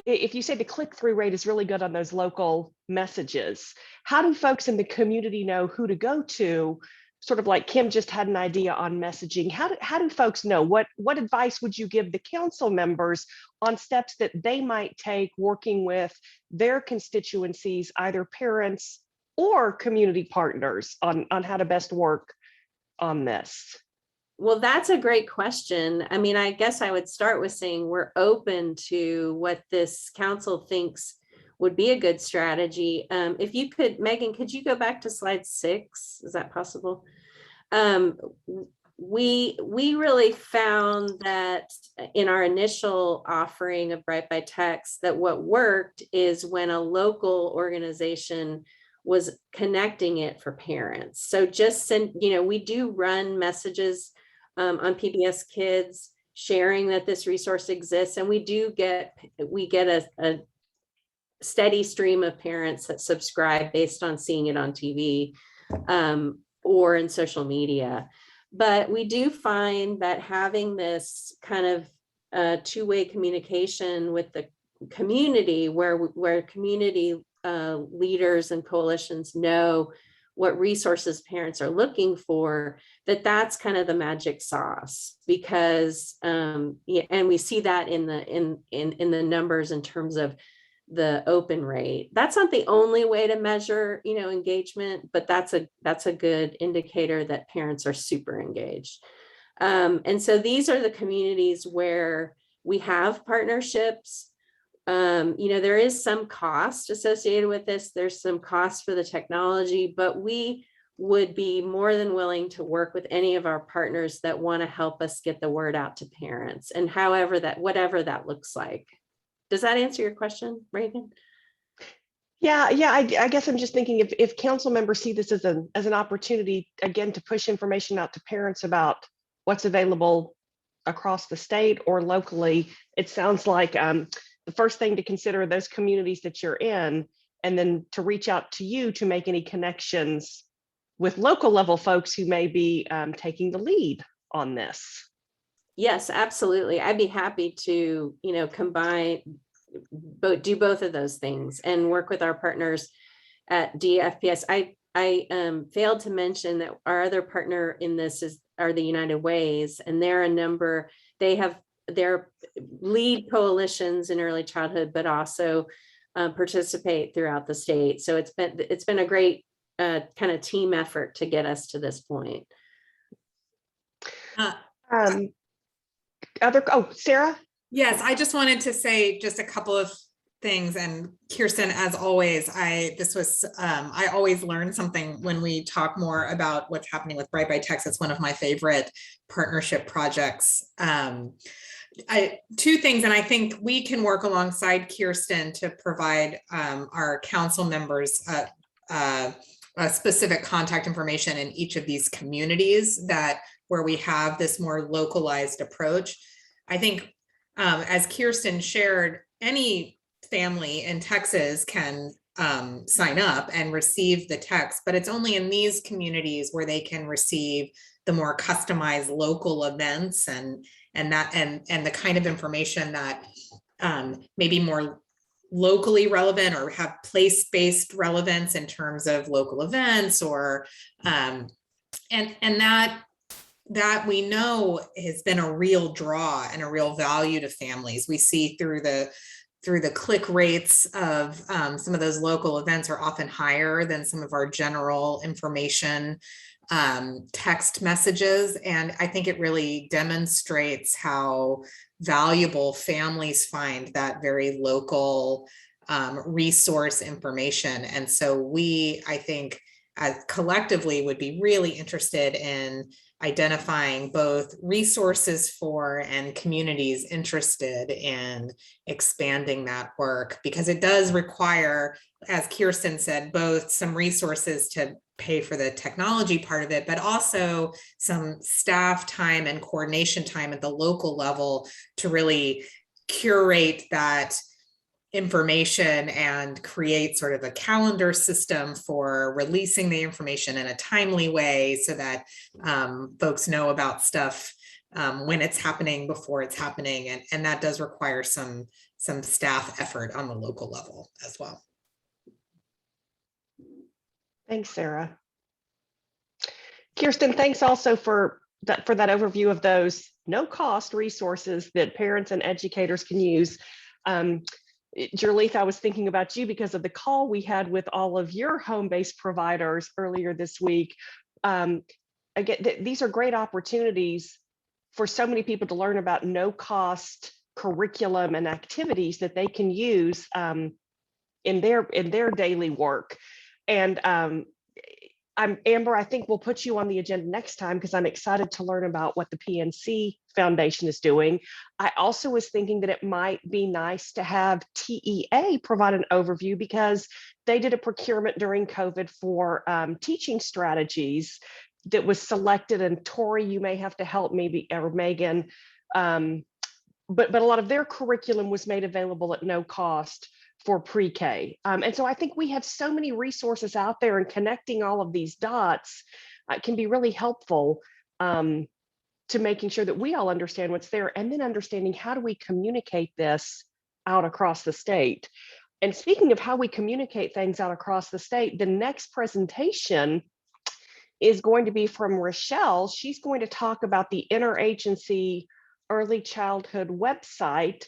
if you say the click-through rate is really good on those local messages, how do folks in the community know who to go to? Sort of like Kim just had an idea on messaging. How do folks know? What advice would you give the council members on steps that they might take working with their constituencies, either parents or community partners, on how to best work on this? Well, that's a great question. I mean, I guess I would start with saying we're open to what this council thinks would be a good strategy. If you could, Megan, could you go back to slide 6? Is that possible? We really found that in our initial offering of Bright by Text, that what worked is when a local organization was connecting it for parents. So just send, we do run messages on Pbs Kids sharing that this resource exists, and we get a steady stream of parents that subscribe based on seeing it on TV or in social media. But we do find that having this kind of two-way communication with the community, where community leaders and coalitions know what resources parents are looking for, that's kind of the magic sauce. Because and we see that in the numbers in terms of the open rate. That's not the only way to measure, engagement, but that's a good indicator that parents are super engaged. And so these are the communities where we have partnerships. There is some cost associated with this. There's some cost for the technology, but we would be more than willing to work with any of our partners that want to help us get the word out to parents, and whatever that looks like. Does that answer your question, Reagan? Yeah. I guess I'm just thinking if council members see this as an opportunity, again, to push information out to parents about what's available across the state or locally, it sounds like the first thing to consider are those communities that you're in, and then to reach out to you to make any connections with local level folks who may be taking the lead on this. Yes, absolutely. I'd be happy to, combine, do both of those things and work with our partners at DFPS. I failed to mention that our other partner in this are the United Ways, and they have their lead coalitions in early childhood, but also participate throughout the state. So it's been a great kind of team effort to get us to this point. Sarah? Yes, I just wanted to say just a couple of things. And Kirsten, as always, I always learn something when we talk more about what's happening with Bright by Text. It's one of my favorite partnership projects. Two things, and I think we can work alongside Kirsten to provide our council members specific contact information in each of these communities where we have this more localized approach. I think as Kirsten shared, any family in Texas can sign up and receive the text, but it's only in these communities where they can receive the more customized local events and the kind of information that may be more locally relevant or have place-based relevance in terms of local events, or and that we know has been a real draw and a real value to families. We see through the click rates of some of those local events are often higher than some of our general information text messages. And I think it really demonstrates how valuable families find that very local resource information. And so I think, collectively would be really interested in identifying both resources for and communities interested in expanding that work, because it does require, as Kirsten said, both some resources to pay for the technology part of it, but also some staff time and coordination time at the local level to really curate that information and create sort of a calendar system for releasing the information in a timely way so that folks know about stuff when it's happening, before it's happening. And that does require some staff effort on the local level as well. Thanks, Sarah. Kirsten, thanks also for that overview of those no-cost resources that parents and educators can use. Jerleith, I was thinking about you because of the call we had with all of your home-based providers earlier this week. Again, these are great opportunities for so many people to learn about no-cost curriculum and activities that they can use in their daily work. And Amber, I think we'll put you on the agenda next time because I'm excited to learn about what the PNC Foundation is doing. I also was thinking that it might be nice to have TEA provide an overview because they did a procurement during COVID for teaching strategies that was selected. And Tori, you may have to help maybe, or Megan, but a lot of their curriculum was made available at no cost for pre-K. And so I think we have so many resources out there, and connecting all of these dots can be really helpful to making sure that we all understand what's there, and then understanding how do we communicate this out across the state. And speaking of how we communicate things out across the state, the next presentation is going to be from Rochelle. She's going to talk about the Interagency Early Childhood website.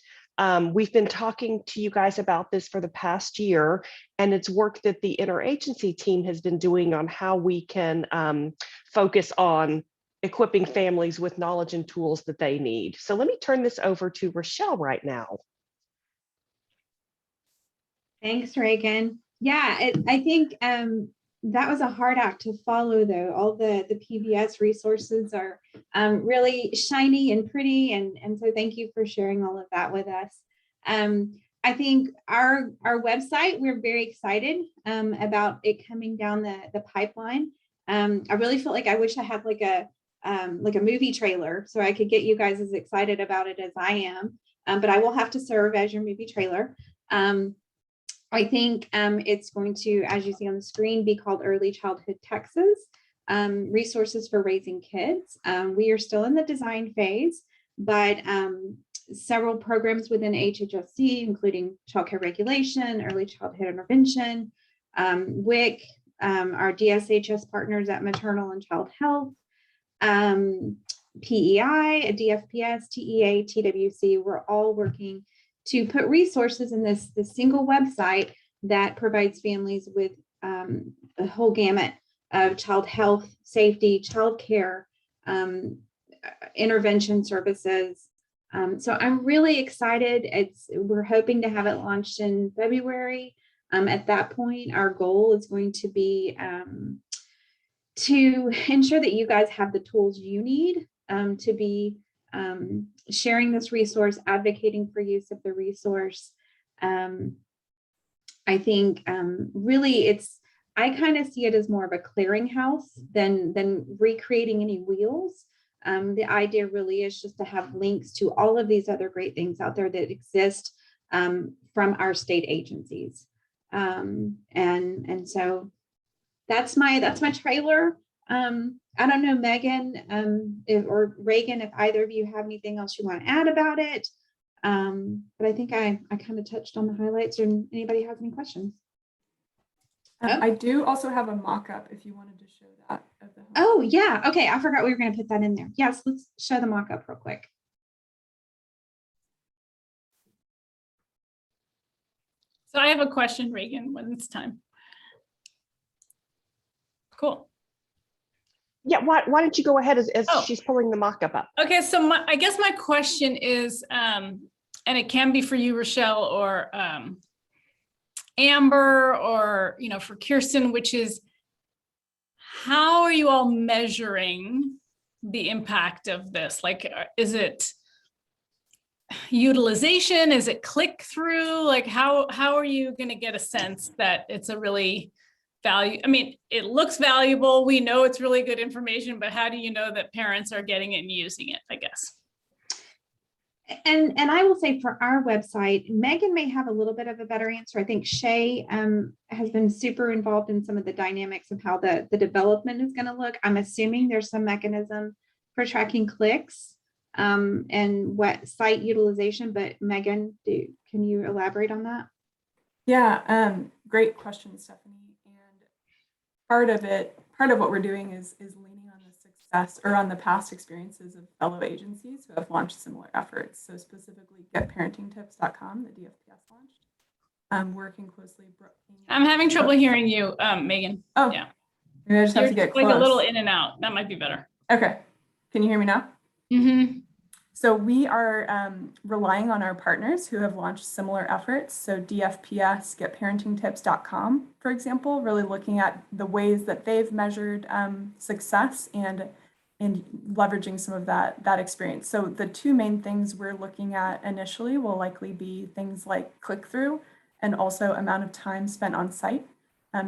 We've been talking to you guys about this for the past year, and it's work that the Interagency team has been doing on how we can focus on equipping families with knowledge and tools that they need. So let me turn this over to Rochelle right now. Thanks, Reagan. Yeah, I think that was a hard act to follow, though. All the PBS resources are really shiny and pretty, and so thank you for sharing all of that with us. I think our website, we're very excited about it coming down the pipeline. I really felt like I wish I had like a movie trailer so I could get you guys as excited about it as I am, but I will have to serve as your movie trailer. I think it's going to, as you see on the screen, be called Early Childhood Texas, Resources for Raising Kids. We are still in the design phase, but several programs within HHSC, including childcare regulation, early childhood intervention, WIC, our DSHS partners at maternal and child health, PEI, DFPS, TEA, TWC, we're all working to put resources in this single website that provides families with a whole gamut of child health, safety, child care, intervention services. So I'm really excited. We're hoping to have it launched in February. At that point, our goal is going to be to ensure that you guys have the tools you need to be sharing this resource, advocating for use of the resource. I think really I kind of see it as more of a clearinghouse than recreating any wheels. The idea really is just to have links to all of these other great things out there that exist from our state agencies. And so that's my trailer. I don't know, Megan or Reagan, if either of you have anything else you want to add about it. But I think I kind of touched on the highlights. Or anybody has any questions? I do also have a mock-up if you wanted to show that. Of the Oh, yeah. Okay. I forgot we were going to put that in there. Yes, let's show the mock-up real quick. So I have a question, Reagan, when it's time. Cool. Yeah, why don't you go ahead as she's pulling the mock-up up. Okay, so I guess my question is, and it can be for you, Rochelle, or Amber, or for Kirsten, which is, how are you all measuring the impact of this? Like, is it utilization? Is it click through? Like, how are you going to get a sense that it's a really value? I mean, it looks valuable. We know it's really good information, but how do you know that parents are getting it and using it, I guess? And I will say for our website, Megan may have a little bit of a better answer. I think Shay has been super involved in some of the dynamics of how the development is going to look. I'm assuming there's some mechanism for tracking clicks and what site utilization, but Megan, can you elaborate on that? Yeah, great question, Stephanie. And part of what we're doing is leaning on the success or on the past experiences of fellow agencies who have launched similar efforts. So specifically getparentingtips.com, the DFPS launched. Working closely. I'm having trouble hearing you, Megan. Oh, yeah. Maybe I just have to get close. Like a little in and out. That might be better. Okay. Can you hear me now? Mm-hmm. So we are relying on our partners who have launched similar efforts. So DFPS, getparentingtips.com, for example, really looking at the ways that they've measured success and leveraging some of that experience. So the two main things we're looking at initially will likely be things like click-through and also amount of time spent on site.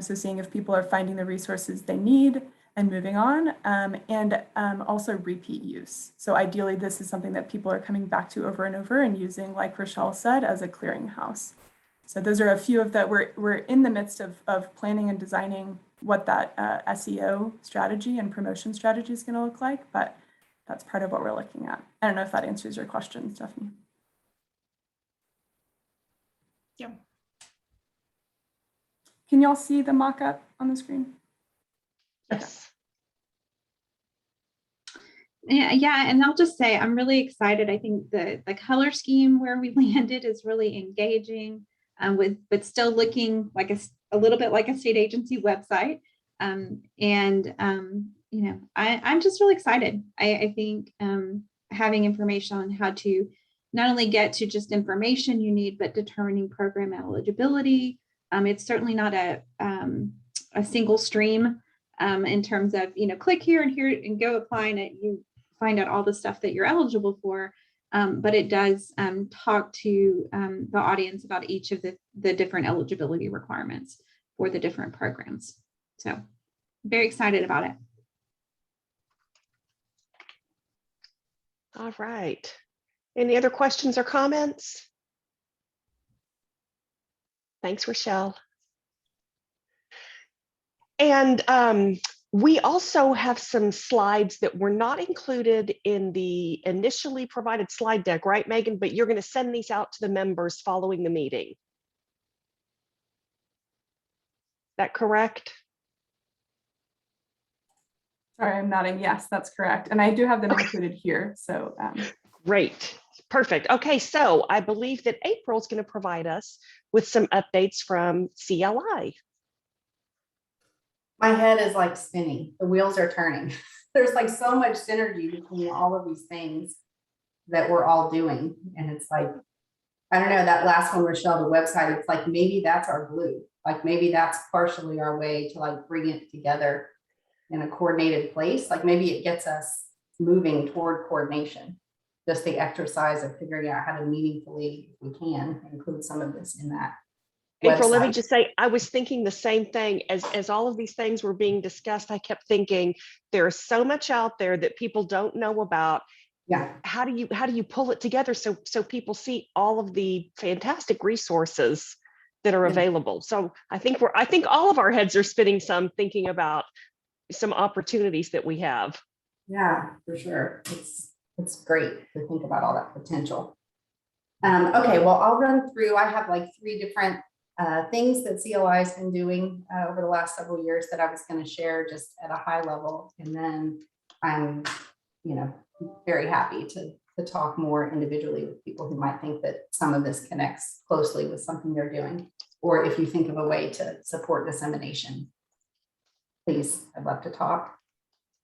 So seeing if people are finding the resources they need and moving on, and also repeat use. So ideally, this is something that people are coming back to over and over and using, like Rochelle said, as a clearinghouse. So those are a few of that. We're in the midst of planning and designing what that SEO strategy and promotion strategy is going to look like, but that's part of what we're looking at. I don't know if that answers your question, Stephanie. Yeah. Can y'all see the mock-up on the screen? Yes. Yeah, and I'll just say I'm really excited. I think the color scheme where we landed is really engaging, but still looking like a little bit like a state agency website. You know, I'm just really excited. I think having information on how to not only get to just information you need, but determining program eligibility. It's certainly not a single stream in terms of, you know, click here and go apply, and you find out all the stuff that you're eligible for. But it does talk to the audience about each of the different eligibility requirements for the different programs. So very excited about it. All right. Any other questions or comments? Thanks, Rochelle. And we also have some slides that were not included in the initially provided slide deck, right, Megan? But you're going to send these out to the members following the meeting. Is that correct? Sorry, I'm nodding. Yes, that's correct. And I do have them included here. So great. Perfect. Okay, so I believe that April's going to provide us with some updates from CLI. My head is like spinning. The wheels are turning. There's like so much synergy between all of these things that we're all doing. And it's like, I don't know, that last one, Rochelle, the website, it's like, maybe that's our glue. Like maybe that's partially our way to like bring it together in a coordinated place. Like maybe it gets us moving toward coordination. Just the exercise of figuring out how to meaningfully, if we can, include some of this in that. April, let me just say, I was thinking the same thing as all of these things were being discussed. I kept thinking there's so much out there that people don't know about. Yeah. How do you pull it together so people see all of the fantastic resources that are available? So I think all of our heads are spinning some thinking about some opportunities that we have. Yeah, for sure. It's great to think about all that potential. Okay, well, I'll run through. I have like 3 different things that CLI has been doing over the last several years that I was going to share just at a high level. And then I'm, you know, very happy to talk more individually with people who might think that some of this connects closely with something they're doing, or if you think of a way to support dissemination, please, I'd love to talk.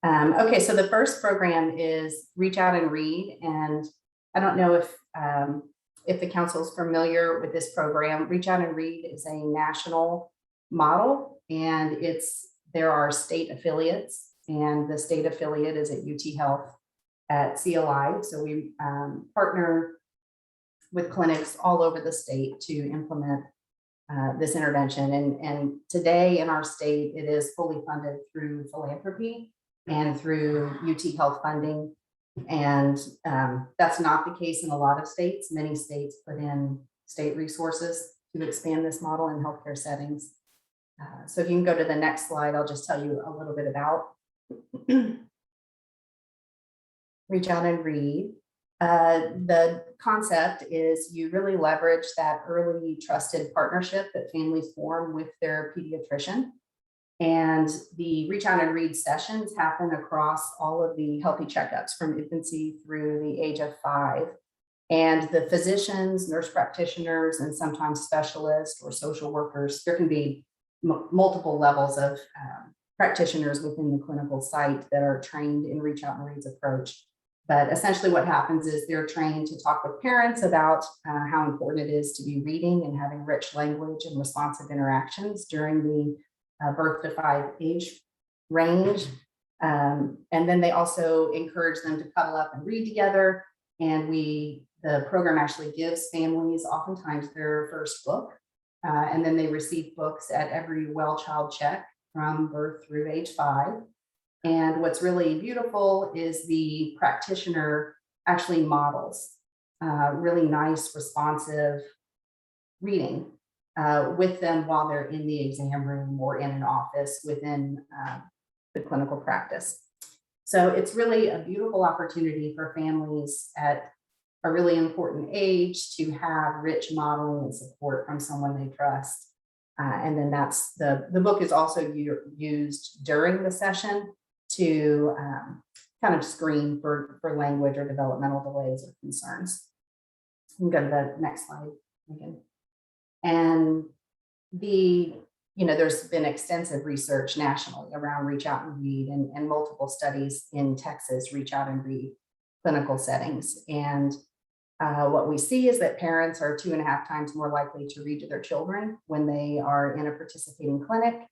Okay, so the first program is Reach Out and Read. And I don't know if the council is familiar with this program. Reach Out and Read is a national model, and there are state affiliates, and the state affiliate is at UT Health at CLI. So we partner with clinics all over the state to implement this intervention. And today in our state, it is fully funded through philanthropy and through UT Health funding. And that's not the case in a lot of states. Many states put in state resources to expand this model in healthcare settings. So if you can go to the next slide, I'll just tell you a little bit about Reach Out and Read. The concept is you really leverage that early trusted partnership that families form with their pediatrician. And the Reach Out and Read sessions happen across all of the healthy checkups from infancy through the age of 5. And the physicians, nurse practitioners, and sometimes specialists or social workers, there can be multiple levels of practitioners within the clinical site that are trained in Reach Out and Read's approach. But essentially what happens is they're trained to talk with parents about how important it is to be reading and having rich language and responsive interactions during the birth to 5 age range. And then they also encourage them to cuddle up and read together. And the program actually gives families oftentimes their first book. And then they receive books at every well child check from birth through age 5. And what's really beautiful is the practitioner actually models really nice, responsive reading with them while they're in the exam room or in an office within the clinical practice. So it's really a beautiful opportunity for families at a really important age to have rich modeling and support from someone they trust. And then that's the book is also used during the session to kind of screen for language or developmental delays or concerns. You can go to the next slide again. And there's been extensive research nationally around Reach Out and Read and multiple studies in Texas, Reach Out and Read clinical settings. And what we see is that parents are 2.5 times more likely to read to their children when they are in a participating clinic.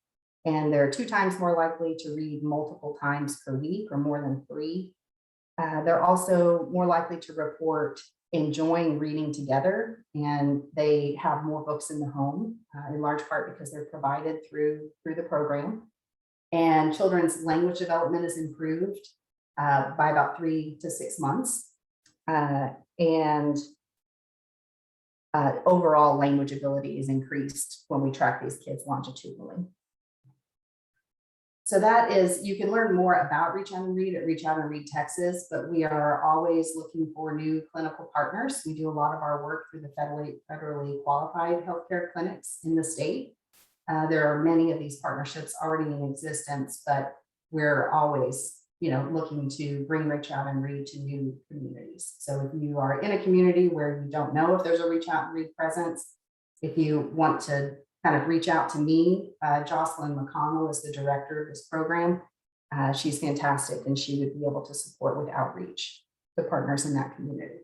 And they're 2 times more likely to read multiple times per week or more than 3. They're also more likely to report enjoying reading together, and they have more books in the home, in large part because they're provided through the program. And children's language development is improved by about 3 to 6 months. And overall language ability is increased when we track these kids longitudinally. So that is, you can learn more about Reach Out and Read at Reach Out and Read Texas, but we are always looking for new clinical partners. We do a lot of our work through the federally qualified healthcare clinics in the state. There are many of these partnerships already in existence, but we're always looking to bring Reach Out and Read to new communities. So if you are in a community where you don't know if there's a Reach Out and Read presence, if you want to kind of reach out to me, Jocelyn McConnell is the director of this program. She's fantastic, and she would be able to support with outreach the partners in that community.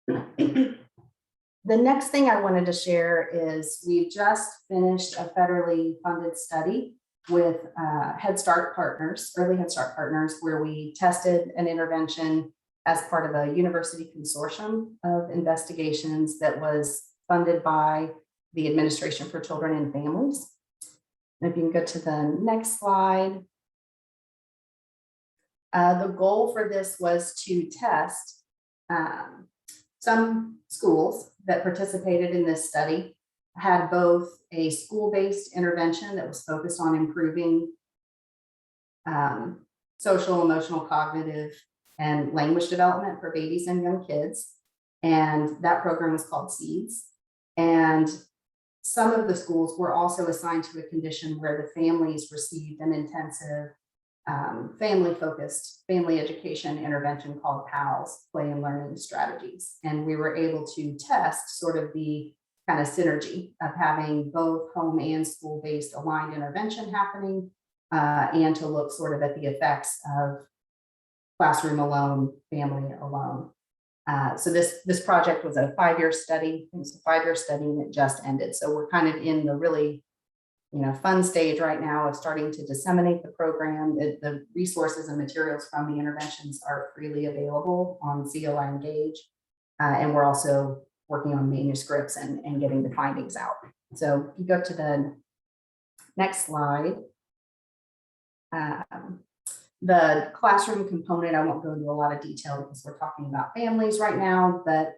The next thing I wanted to share is we've just finished a federally funded study with Head Start partners, early Head Start partners, where we tested an intervention as part of a university consortium of investigations that was funded by the Administration for Children and Families. And if you can go to the next slide. The goal for this was to test some schools that participated in this study had both a school-based intervention that was focused on improving social, emotional, cognitive, and language development for babies and young kids. And that program was called SEEDS. And some of the schools were also assigned to a condition where the families received an intensive family-focused family education intervention called PALS, Play and Learning Strategies. And we were able to test sort of the kind of synergy of having both home and school-based aligned intervention happening, and to look sort of at the effects of classroom alone, family alone. So this project was a 5-year study. It was a 5-year study, and it just ended. So we're kind of in the really fun stage right now of starting to disseminate the program. The resources and materials from the interventions are freely available on COI Engage. And we're also working on manuscripts and getting the findings out. So if you go to the next slide. The classroom component, I won't go into a lot of detail because we're talking about families right now, but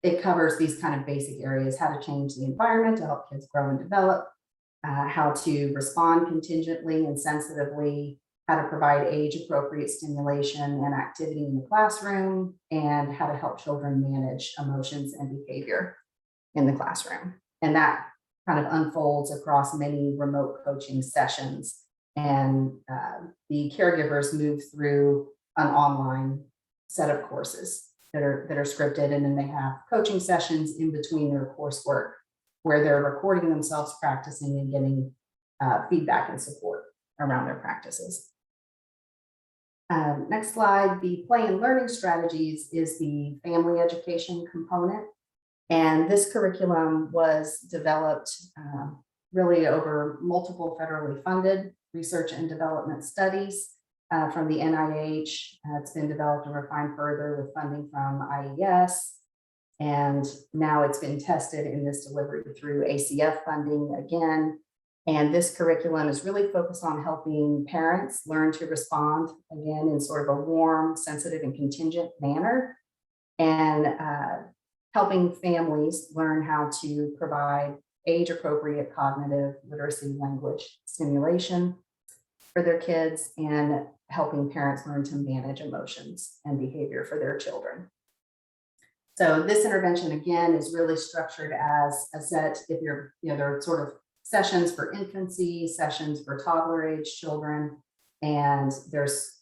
it covers these kind of basic areas: how to change the environment to help kids grow and develop, how to respond contingently and sensitively, how to provide age-appropriate stimulation and activity in the classroom, and how to help children manage emotions and behavior in the classroom. And that kind of unfolds across many remote coaching sessions. And the caregivers move through an online set of courses that are scripted, and then they have coaching sessions in between their coursework where they're recording themselves practicing and getting feedback and support around their practices. Next slide, the play and learning strategies is the family education component. And this curriculum was developed really over multiple federally funded research and development studies from the NIH. It's been developed and refined further with funding from IES. And now it's been tested in this delivery through ACF funding again. And this curriculum is really focused on helping parents learn to respond again in sort of a warm, sensitive, and contingent manner, and helping families learn how to provide age-appropriate cognitive literacy language stimulation for their kids, and helping parents learn to manage emotions and behavior for their children. So this intervention again is really structured as a set. If you're, there are sort of sessions for infancy, sessions for toddler age children, and there's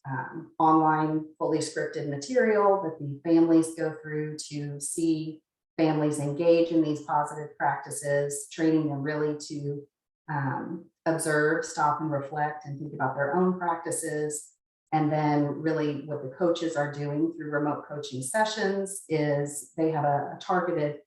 online fully scripted material that the families go through to see families engage in these positive practices, training them really to observe, stop and reflect and think about their own practices. And then really what the coaches are doing through remote coaching sessions is they have a targeted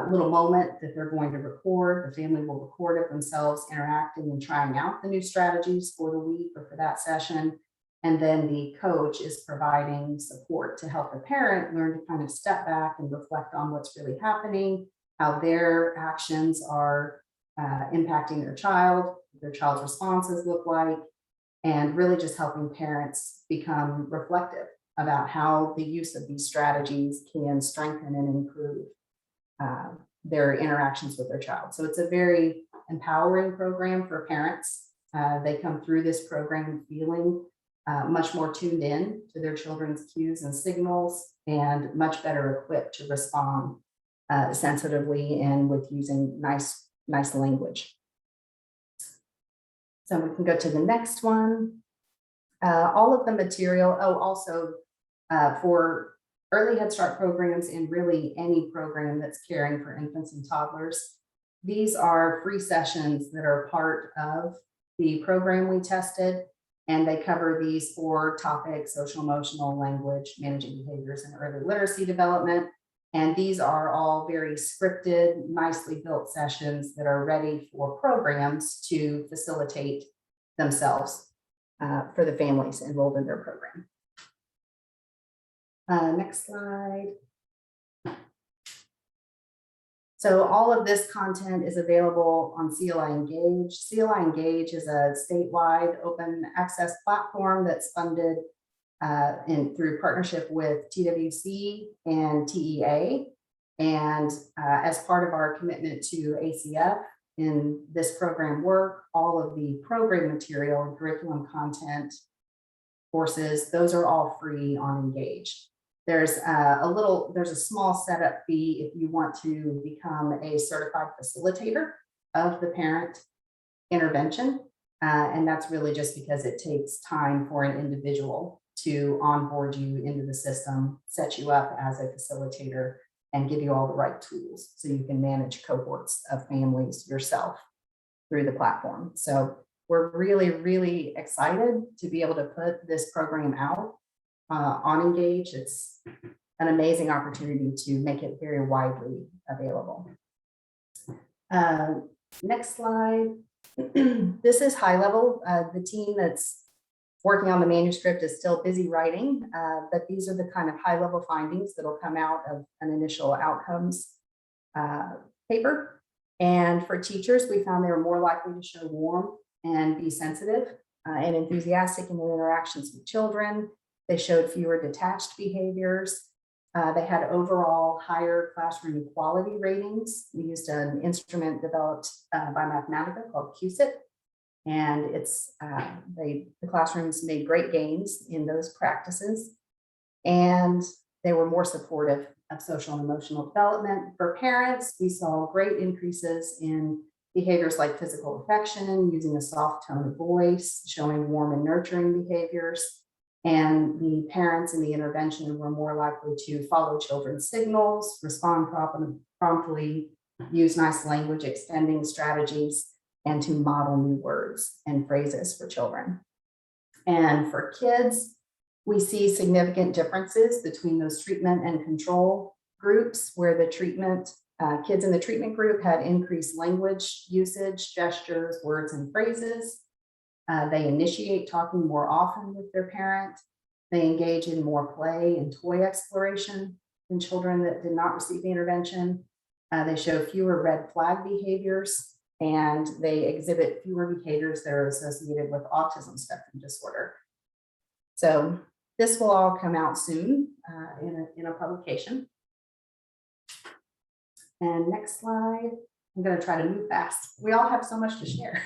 little moment that they're going to record. The family will record it themselves interacting and trying out the new strategies for the week or for that session. And then the coach is providing support to help the parent learn to kind of step back and reflect on what's really happening, how their actions are impacting their child, what their child's responses look like, and really just helping parents become reflective about how the use of these strategies can strengthen and improve their interactions with their child. So it's a very empowering program for parents. They come through this program feeling much more tuned in to their children's cues and signals, and much better equipped to respond sensitively and with using nice language. So we can go to the next one. All of the material, also for early Head Start programs and really any program that's caring for infants and toddlers, these are free sessions that are part of the program we tested, and they cover these 4 topics: social, emotional, language, managing behaviors, and early literacy development. And these are all very scripted, nicely built sessions that are ready for programs to facilitate themselves for the families enrolled in their program. Next slide. So all of this content is available on CLI Engage. CLI Engage is a statewide open access platform that's funded through partnership with TWC and TEA. And as part of our commitment to ACF in this program work, all of the program material and curriculum content courses, those are all free on Engage. There's a small setup fee if you want to become a certified facilitator of the parent intervention. And that's really just because it takes time for an individual to onboard you into the system, set you up as a facilitator, and give you all the right tools so you can manage cohorts of families yourself through the platform. So we're really, really excited to be able to put this program out on Engage. It's an amazing opportunity to make it very widely available. Next slide. This is high level. The team that's working on the manuscript is still busy writing, but these are the kind of high level findings that will come out of an initial outcomes paper. And for teachers, we found they were more likely to show warmth and be sensitive and enthusiastic in their interactions with children. They showed fewer detached behaviors. They had overall higher classroom quality ratings. We used an instrument developed by Mathematica called QSIT. And the classrooms made great gains in those practices. And they were more supportive of social and emotional development. For parents, we saw great increases in behaviors like physical affection, using a soft tone of voice, showing warm and nurturing behaviors. And the parents in the intervention were more likely to follow children's signals, respond promptly, use nice language extending strategies, and to model new words and phrases for children. And for kids, We see significant differences between those treatment and control groups, where the kids in the treatment group had increased language usage, gestures, words, and phrases. They initiate talking more often with their parent. They engage in more play and toy exploration than children that did not receive the intervention. They show fewer red flag behaviors, and they exhibit fewer behaviors that are associated with autism spectrum disorder. So this will all come out soon in a publication. And next slide, I'm going to try to move fast. We all have so much to share.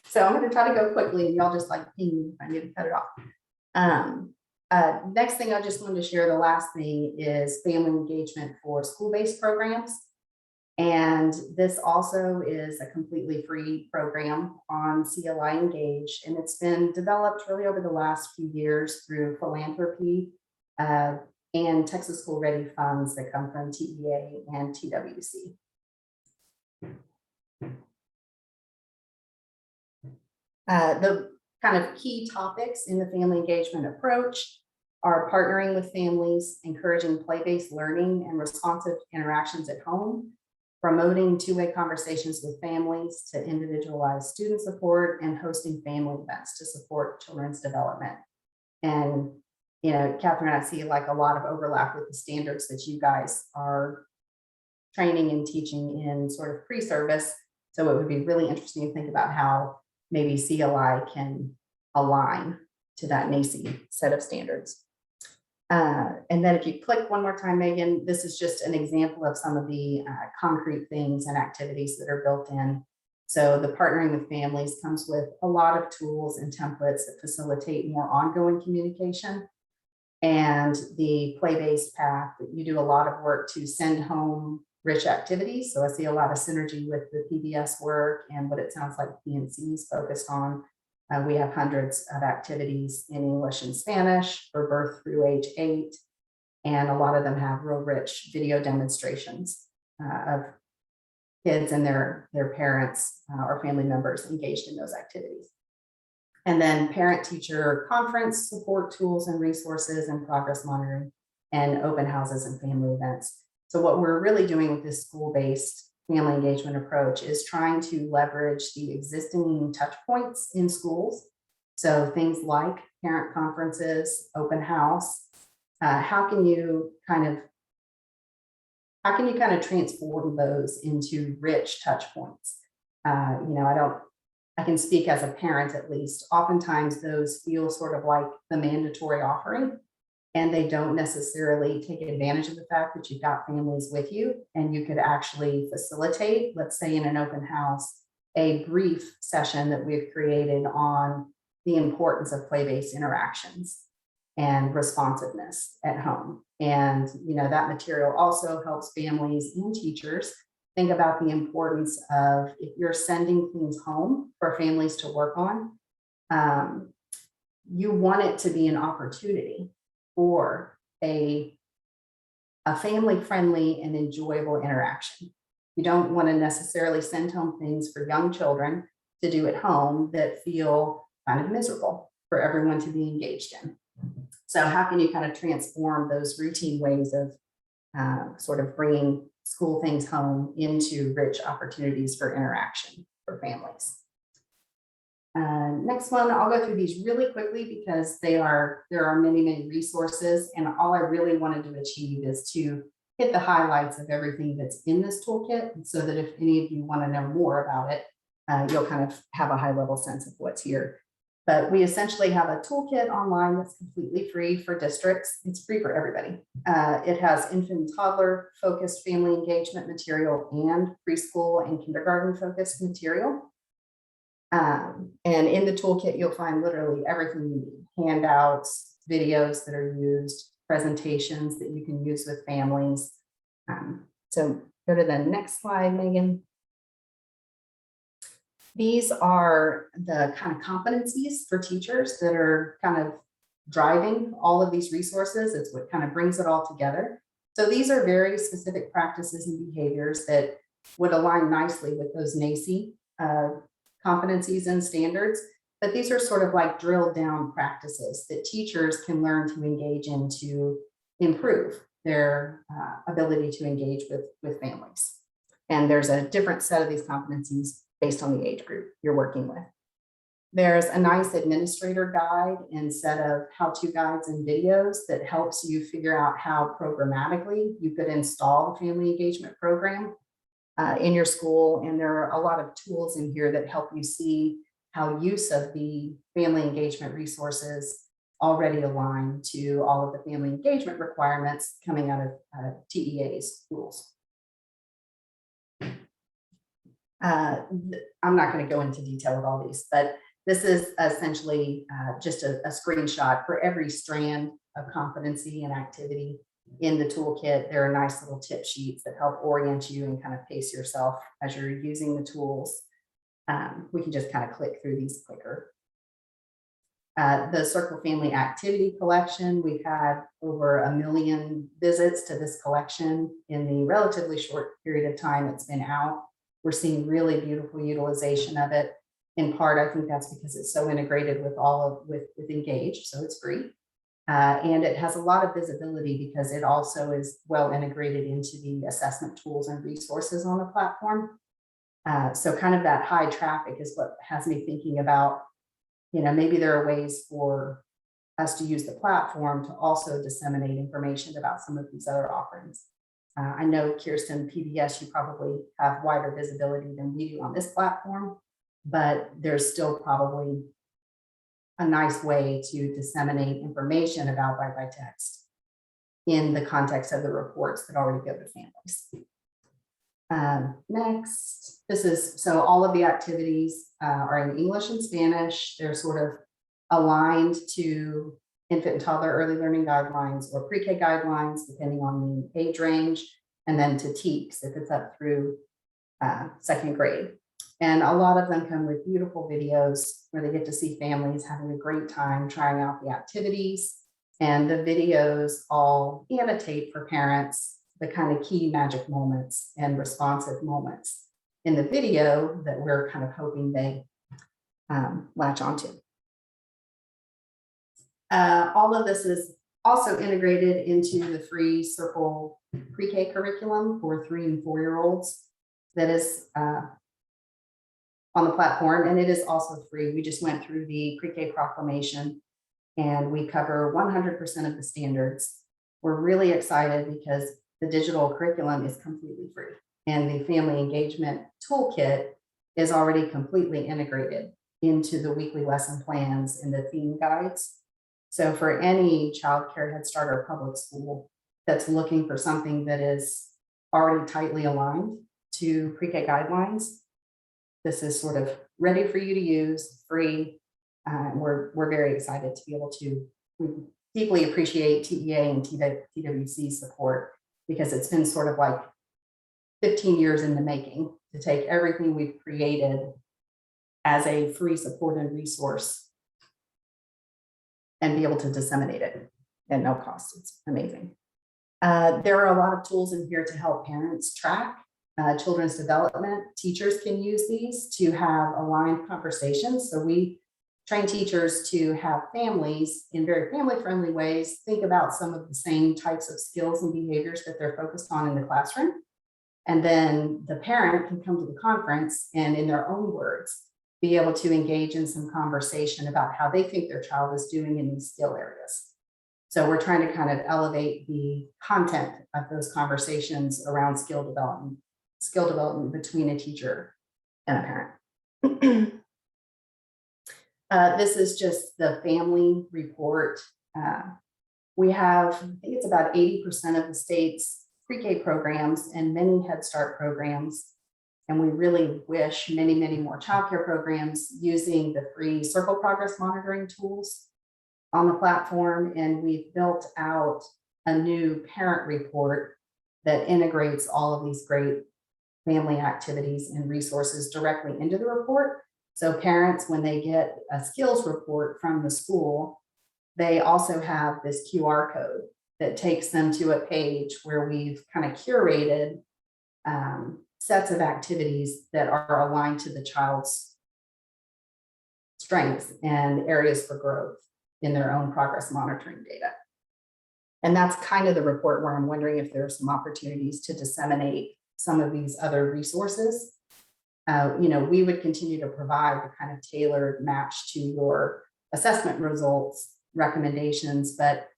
So I'm going to try to go quickly, and y'all just like ping me if I need to cut it off. Next thing I just wanted to share, the last thing, is family engagement for school-based programs. And this also is a completely free program on CLI Engage, and it's been developed really over the last few years through philanthropy and Texas School Ready funds that come from TEA and TWC. The kind of key topics in the family engagement approach are partnering with families, encouraging play-based learning and responsive interactions at home, promoting two-way conversations with families to individualize student support, and hosting family events to support children's development. And, you know, Catherine, I see like a lot of overlap with the standards that you guys are training and teaching in sort of pre-service. So it would be really interesting to think about how maybe CLI can align to that NACI set of standards. And then if you click one more time, Megan, this is just an example of some of the concrete things and activities that are built in. So the partnering with families comes with a lot of tools and templates that facilitate more ongoing communication. And the play-based path, that you do a lot of work to send home rich activities. So I see a lot of synergy with the PBS work and what it sounds like PNC is focused on. We have hundreds of activities in English and Spanish for birth through age 8. And a lot of them have real rich video demonstrations of kids and their parents or family members engaged in those activities. And then parent-teacher conference support tools and resources and progress monitoring and open houses and family events. So what we're really doing with this school-based family engagement approach is trying to leverage the existing touch points in schools. So things like parent conferences, open house. How can you kind of transform those into rich touch points? I can speak as a parent at least. Oftentimes those feel sort of like the mandatory offering, and they don't necessarily take advantage of the fact that you've got families with you, and you could actually facilitate, let's say in an open house, a brief session that we've created on the importance of play-based interactions and responsiveness at home. And that material also helps families and teachers think about the importance of, if you're sending things home for families to work on, you want it to be an opportunity for a family-friendly and enjoyable interaction. You don't want to necessarily send home things for young children to do at home that feel kind of miserable for everyone to be engaged in. So how can you kind of transform those routine ways of sort of bringing school things home into rich opportunities for interaction for families? Next one, I'll go through these really quickly because there are many, many resources, and all I really wanted to achieve is to hit the highlights of everything that's in this toolkit, so that if any of you want to know more about it, you'll kind of have a high level sense of what's here. But we essentially have a toolkit online that's completely free for districts. It's free for everybody. It has infant and toddler focused family engagement material and preschool and kindergarten focused material. And in the toolkit, you'll find literally everything you need: handouts, videos that are used, presentations that you can use with families. So go to the next slide, Megan. These are the kind of competencies for teachers that are kind of driving all of these resources. It's what kind of brings it all together. So these are very specific practices and behaviors that would align nicely with those NACI competencies and standards. But these are sort of like drilled down practices that teachers can learn to engage in to improve their ability to engage with families. And there's a different set of these competencies based on the age group you're working with. There's a nice administrator guide and set of how-to guides and videos that helps you figure out how programmatically you could install the family engagement program in your school. And there are a lot of tools in here that help you see how use of the family engagement resources already align to all of the family engagement requirements coming out of TEA's rules. I'm not going to go into detail with all these, but this is essentially just a screenshot for every strand of competency and activity in the toolkit. There are nice little tip sheets that help orient you and kind of pace yourself as you're using the tools. We can just kind of click through these quicker. The Circle Family Activity Collection, we've had over 1 million visits to this collection in the relatively short period of time it's been out. We're seeing really beautiful utilization of it. In part, I think that's because it's so integrated with with Engage, so it's free. And it has a lot of visibility because it also is well integrated into the assessment tools and resources on the platform. So kind of that high traffic is what has me thinking about, maybe there are ways for us to use the platform to also disseminate information about some of these other offerings. I know, Kirsten, PBS, you probably have wider visibility than we do on this platform, but there's still probably a nice way to disseminate information about by text in the context of the reports that already go to families. Next, so all of the activities are in English and Spanish. They're sort of aligned to infant and toddler early learning guidelines or pre-K guidelines, depending on the age range, and then to TEKS if it's up through 2nd grade. And a lot of them come with beautiful videos where they get to see families having a great time trying out the activities. And the videos all annotate for parents the kind of key magic moments and responsive moments in the video that we're kind of hoping they latch onto. All of this is also integrated into the free Circle pre-K curriculum for 3 and 4-year-olds that is on the platform, and it is also free. We just went through the pre-K proclamation and we cover 100% of the standards. We're really excited because the digital curriculum is completely free and the family engagement toolkit is already completely integrated into the weekly lesson plans and the theme guides. So for any childcare, Head Start, or public school that's looking for something that is already tightly aligned to pre-K guidelines, this is sort of ready for you to use, free. We're very excited to be able to. We deeply appreciate TEA and TWC's support because it's been sort of like 15 years in the making to take everything we've created as a free supported resource and be able to disseminate it at no cost. It's amazing. There are a lot of tools in here to help parents track children's development. Teachers can use these to have aligned conversations. So we train teachers to have families in very family-friendly ways think about some of the same types of skills and behaviors that they're focused on in the classroom. And then the parent can come to the conference and in their own words, be able to engage in some conversation about how they think their child is doing in these skill areas. So we're trying to kind of elevate the content of those conversations around skill development between a teacher and a parent. This is just the family report. We have, I think it's about 80% of the state's pre-K programs and many Head Start programs. And we really wish many, many more childcare programs using the free Circle progress monitoring tools on the platform. And we've built out a new parent report that integrates all of these great family activities and resources directly into the report. So parents, when they get a skills report from the school, they also have this QR code that takes them to a page where we've kind of curated sets of activities that are aligned to the child's strengths and areas for growth in their own progress monitoring data. And that's kind of the report where I'm wondering if there are some opportunities to disseminate some of these other resources. We would continue to provide the kind of tailored match to your assessment results, recommendations, but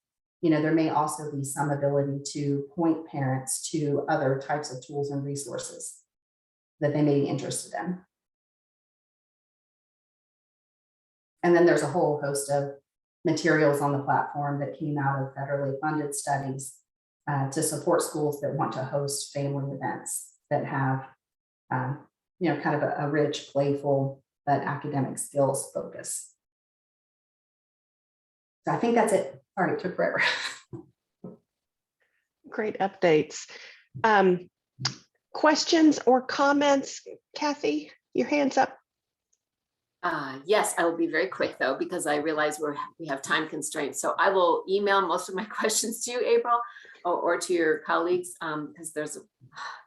there may also be some ability to point parents to other types of tools and resources that they may be interested in. And then there's a whole host of materials on the platform that came out of federally funded studies to support schools that want to host family events that have, kind of a rich, playful, but academic skills focus. So I think that's it. Sorry, it took forever. Great updates. Questions or comments? Kathy, your hand's up. Yes, I will be very quick though, because I realize we have time constraints. So I will email most of my questions to you, April, or to your colleagues, because there's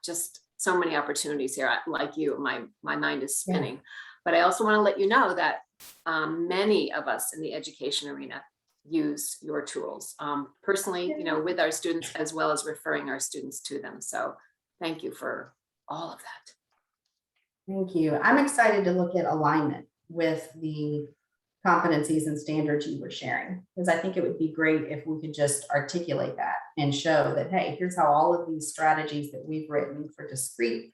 just so many opportunities here. Like you, my mind is spinning. Yeah. But I also want to let you know that many of us in the education arena use your tools personally, with our students, as well as referring our students to them. So thank you for all of that. Thank you. I'm excited to look at alignment with the competencies and standards you were sharing, because I think it would be great if we could just articulate that and show that, hey, here's how all of these strategies that we've written for discrete,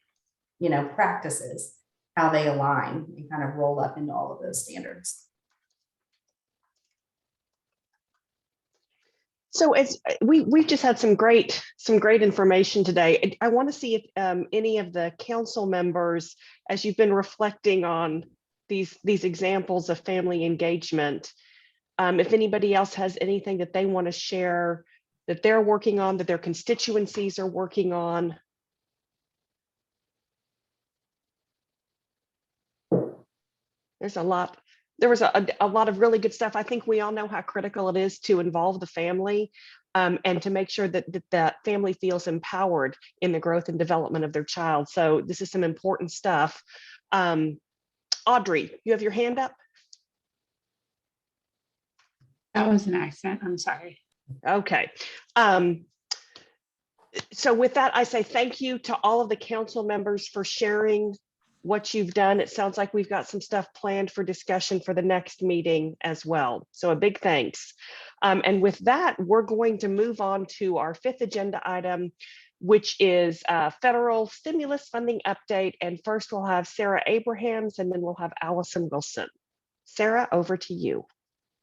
practices, how they align and kind of roll up into all of those standards. So as we've just had some great information today. I want to see if any of the council members, as you've been reflecting on these examples of family engagement, if anybody else has anything that they want to share that they're working on, that their constituencies are working on. There's a lot. There was a lot of really good stuff. I think we all know how critical it is to involve the family and to make sure that that family feels empowered in the growth and development of their child. So this is some important stuff. Audrey, you have your hand up? That was an accent. I'm sorry. Okay. So with that, I say thank you to all of the council members for sharing what you've done. It sounds like we've got some stuff planned for discussion for the next meeting as well. So a big thanks. And with that, we're going to move on to our 5th agenda item, which is federal stimulus funding update. And first we'll have Sarah Abrahams and then we'll have Allison Wilson. Sarah, over to you.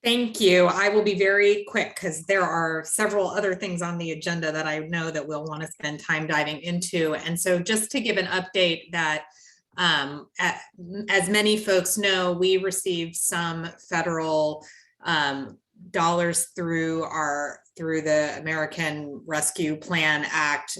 Thank you. I will be very quick because there are several other things on the agenda that I know that we'll want to spend time diving into. And so just to give an update that as many folks know, we received some federal dollars through the American Rescue Plan Act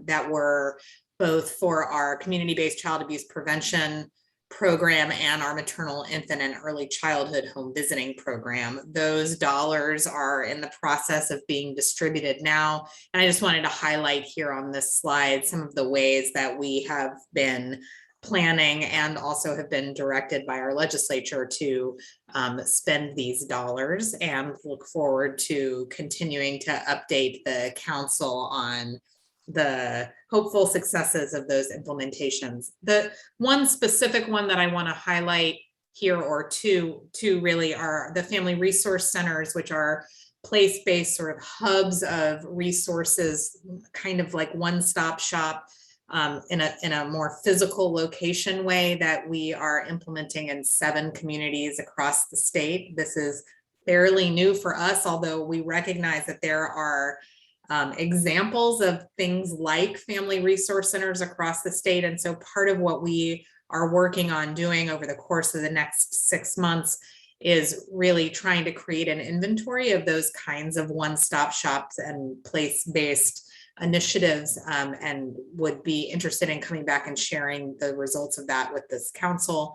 that were both for our community-based child abuse prevention program and our maternal, infant, and early childhood home visiting program. Those dollars are in the process of being distributed now. And I just wanted to highlight here on this slide some of the ways that we have been planning and also have been directed by our legislature to spend these dollars, and look forward to continuing to update the council on the hopeful successes of those implementations. The one specific one that I want to highlight here, or two really, are the family resource centers, which are place-based sort of hubs of resources, kind of like one-stop shop in a more physical location way that we are implementing in 7 communities across the state. This is fairly new for us, although we recognize that there are examples of things like family resource centers across the state. And so part of what we are working on doing over the course of the next 6 months is really trying to create an inventory of those kinds of one-stop shops and place-based initiatives, and would be interested in coming back and sharing the results of that with this council.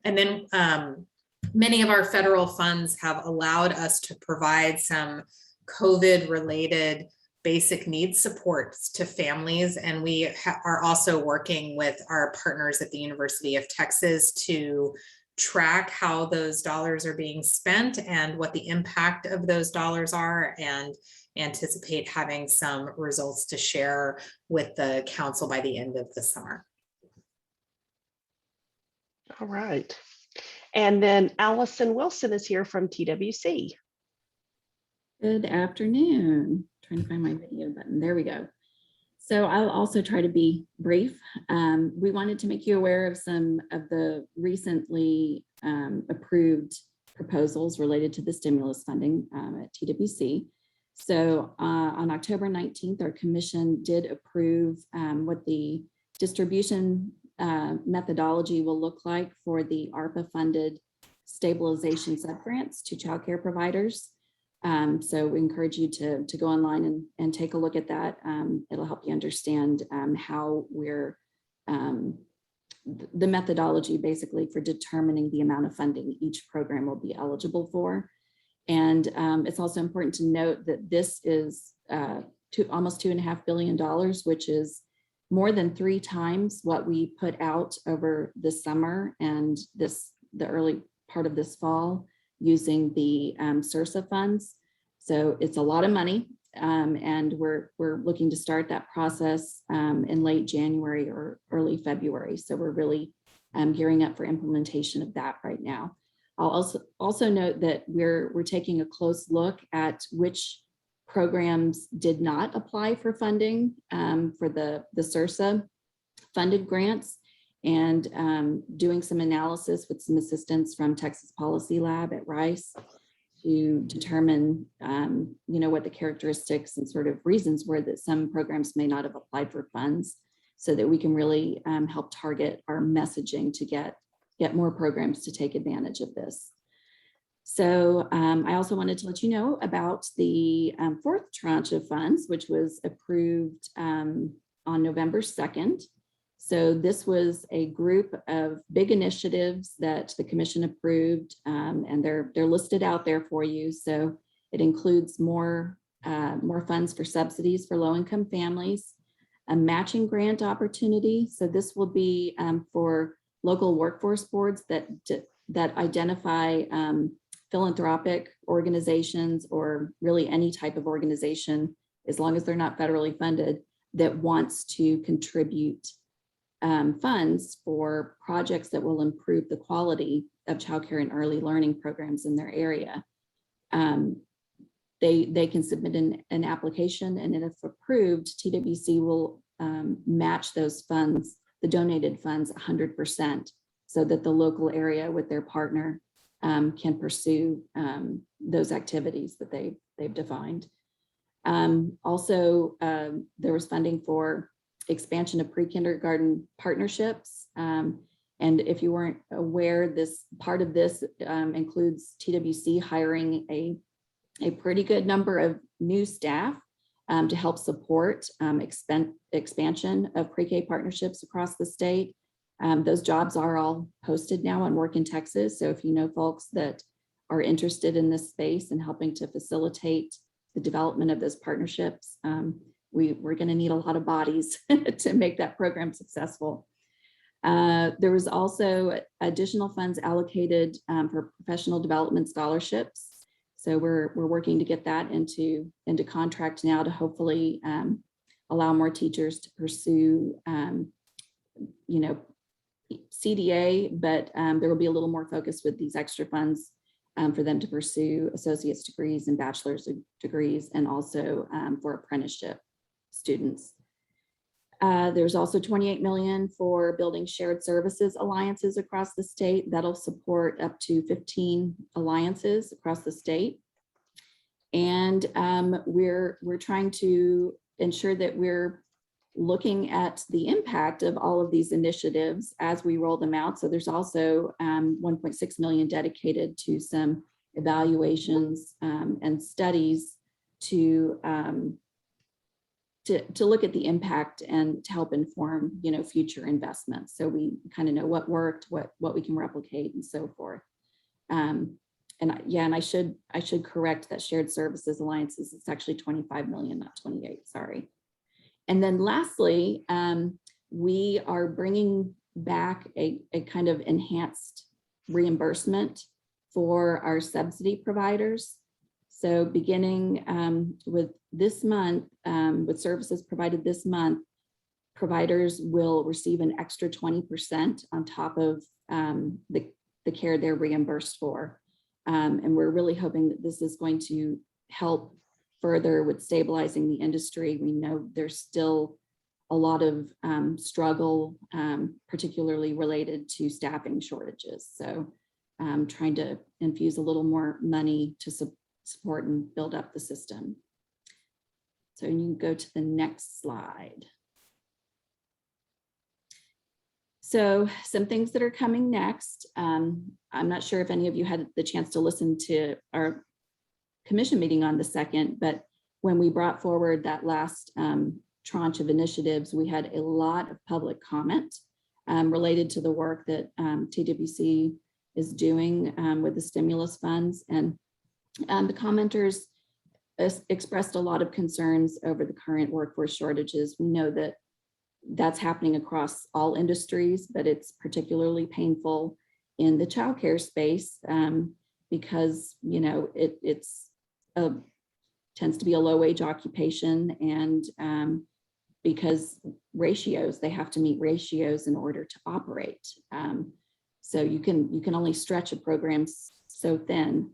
And then many of our federal funds have allowed us to provide some COVID-related basic needs supports to families. And we are also working with our partners at the University of Texas to track how those dollars are being spent and what the impact of those dollars are, and anticipate having some results to share with the council by the end of the summer. All right. And then Allison Wilson is here from TWC. Good afternoon. Trying to find my video button. There we go. So I'll also try to be brief. We wanted to make you aware of some of the recently approved proposals related to the stimulus funding at TWC. So on October 19th, our commission did approve what the distribution methodology will look like for the ARPA funded stabilization subgrants to childcare providers. So we encourage you to go online and take a look at that. It'll help you understand how we're, the methodology basically for determining the amount of funding each program will be eligible for. And it's also important to note that this is almost $2.5 billion, which is more than 3 times what we put out over the summer and the early part of this fall, using the SRSA funds. So it's a lot of money, and we're looking to start that process in late January or early February. So we're really gearing up for implementation of that right now. I'll also note that we're taking a close look at which programs did not apply for funding for the SRSA funded grants, and doing some analysis with some assistance from Texas Policy Lab at Rice to determine, what the characteristics and sort of reasons were that some programs may not have applied for funds, so that we can really help target our messaging to get more programs to take advantage of this. So I also wanted to let you know about the 4th tranche of funds, which was approved on November 2nd. So this was a group of big initiatives that the commission approved, and they're listed out there for you. So it includes more funds for subsidies for low-income families, a matching grant opportunity. So this will be for local workforce boards that identify philanthropic organizations, or really any type of organization, as long as they're not federally funded, that wants to contribute funds for projects that will improve the quality of childcare and early learning programs in their area. They can submit an application, and if approved, TWC will match those funds, the donated funds, 100%, so that the local area with their partner can pursue those activities that they've defined. Also, there was funding for expansion of pre-kindergarten partnerships. And if you weren't aware, this part of this includes TWC hiring a pretty good number of new staff to help support expansion of pre-K partnerships across the state. Those jobs are all posted now on Work in Texas. So if you know folks that are interested in this space and helping to facilitate the development of those partnerships, we're going to need a lot of bodies to make that program successful. There was also additional funds allocated for professional development scholarships. So we're working to get that into contract now to hopefully allow more teachers to pursue, CDA, but there will be a little more focus with these extra funds for them to pursue associate's degrees and bachelor's degrees, and also for apprenticeship students. There's also $28 million for building shared services alliances across the state. That'll support up to 15 alliances across the state. And we're trying to ensure that we're looking at the impact of all of these initiatives as we roll them out. So there's also 1.6 million dedicated to some evaluations and studies to look at the impact and to help inform, future investments. So we kind of know what worked, what we can replicate, and so forth. And I should correct that shared services alliances. It's actually 25 million, not 28. Sorry. And then lastly, we are bringing back a kind of enhanced reimbursement for our subsidy providers. So beginning with this month, with services provided this month, providers will receive an extra 20% on top of the care they're reimbursed for. And we're really hoping that this is going to help further with stabilizing the industry. We know there's still a lot of struggle, particularly related to staffing shortages. So trying to infuse a little more money to support and build up the system. So you can go to the next slide. So some things that are coming next. I'm not sure if any of you had the chance to listen to our commission meeting on the 2nd, but when we brought forward that last tranche of initiatives, we had a lot of public comment related to the work that TWC is doing with the stimulus funds. And the commenters expressed a lot of concerns over the current workforce shortages. We know that that's happening across all industries, but it's particularly painful in the childcare space because, you know, it's tends to be a low-wage occupation, and because ratios, they have to meet ratios in order to operate. So you can only stretch a program so thin.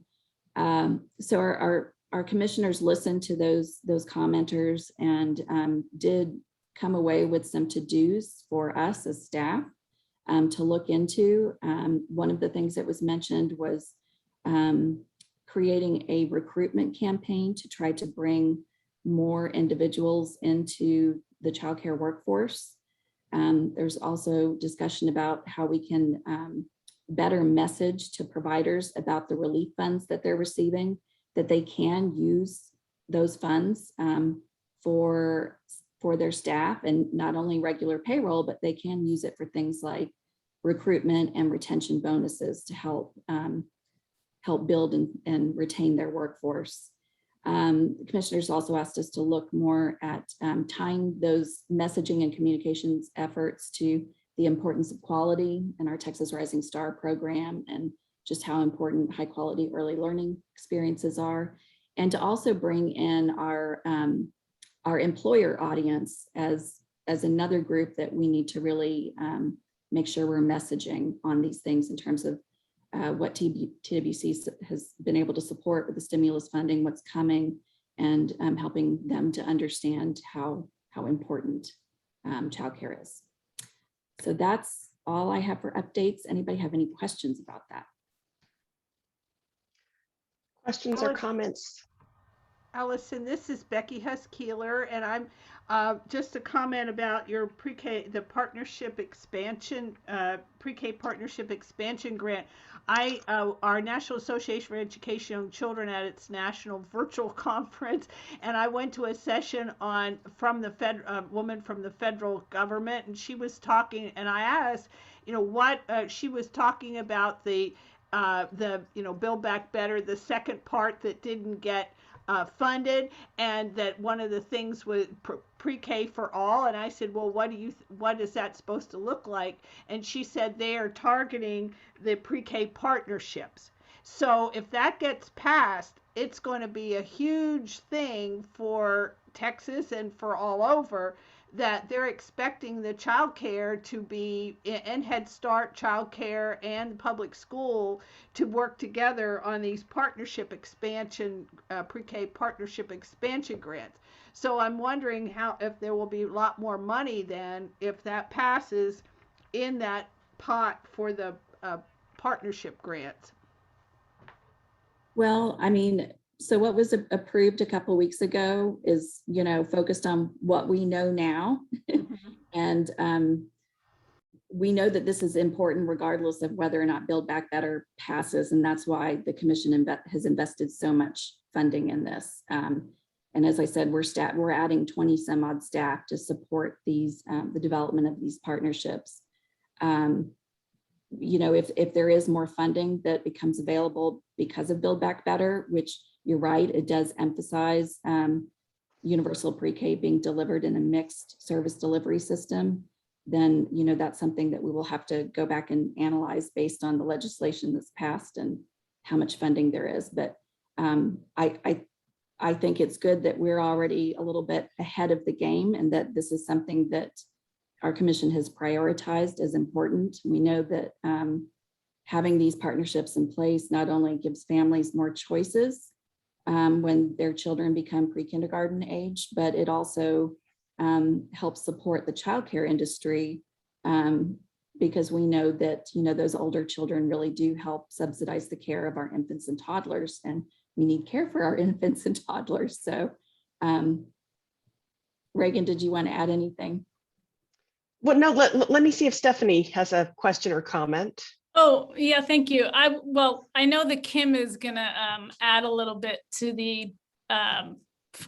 So our commissioners listened to those commenters and did come away with some to-dos for us as staff to look into. One of the things that was mentioned was creating a recruitment campaign to try to bring more individuals into the childcare workforce. There's also discussion about how we can better message to providers about the relief funds that they're receiving, that they can use those funds for their staff, and not only regular payroll, but they can use it for things like recruitment and retention bonuses to help build and retain their workforce. The commissioners also asked us to look more at tying those messaging and communications efforts to the importance of quality in our Texas Rising Star program, and just how important high quality early learning experiences are, and to also bring in our employer audience as another group that we need to really make sure we're messaging on these things in terms of what TWC has been able to support with the stimulus funding, what's coming, and helping them to understand how important childcare is. So that's all I have for updates. Anybody have any questions about that? Questions or comments? Allison, this is Becky Huss-Keeler, and I'm just a comment about your pre-K, the partnership expansion, pre-K partnership expansion grant. Our National Association for Education of Young Children at its national virtual conference, and I went to a session from the woman from the federal government, and she was talking, and I asked, you know, what she was talking about the Build Back Better, the second part that didn't get funded, and that one of the things was pre-K for all. And I said, well, what is that supposed to look like? And she said they are targeting the pre-K partnerships. So if that gets passed, it's going to be a huge thing for Texas and for all over, that they're expecting the child care to be in Head Start, child care, and public school to work together on these partnership expansion, pre-K partnership expansion grants. So I'm wondering if there will be a lot more money then if that passes in that pot for the partnership grants. Well, I mean, so what was approved a couple of weeks ago is, you know, focused on what we know now. And we know that this is important regardless of whether or not Build Back Better passes. And that's why the commission has invested so much funding in this. And as I said, we're adding 20 some odd staff to support these, the development of these partnerships. You know, if there is more funding that becomes available because of Build Back Better, which you're right, it does emphasize universal pre-K being delivered in a mixed service delivery system. then, you know, that's something that we will have to go back and analyze based on the legislation that's passed and how much funding there is. But I think it's good that we're already a little bit ahead of the game, and that this is something that our commission has prioritized as important. We know that having these partnerships in place not only gives families more choices when their children become pre-kindergarten age, but it also helps support the childcare industry, because we know that, you know, those older children really do help subsidize the care of our infants and toddlers, and we need care for our infants and toddlers. So Reagan, did you want to add anything? Well, no, let me see if Stephanie has a question or comment. Oh, yeah, thank you. I know that Kim is gonna add a little bit to the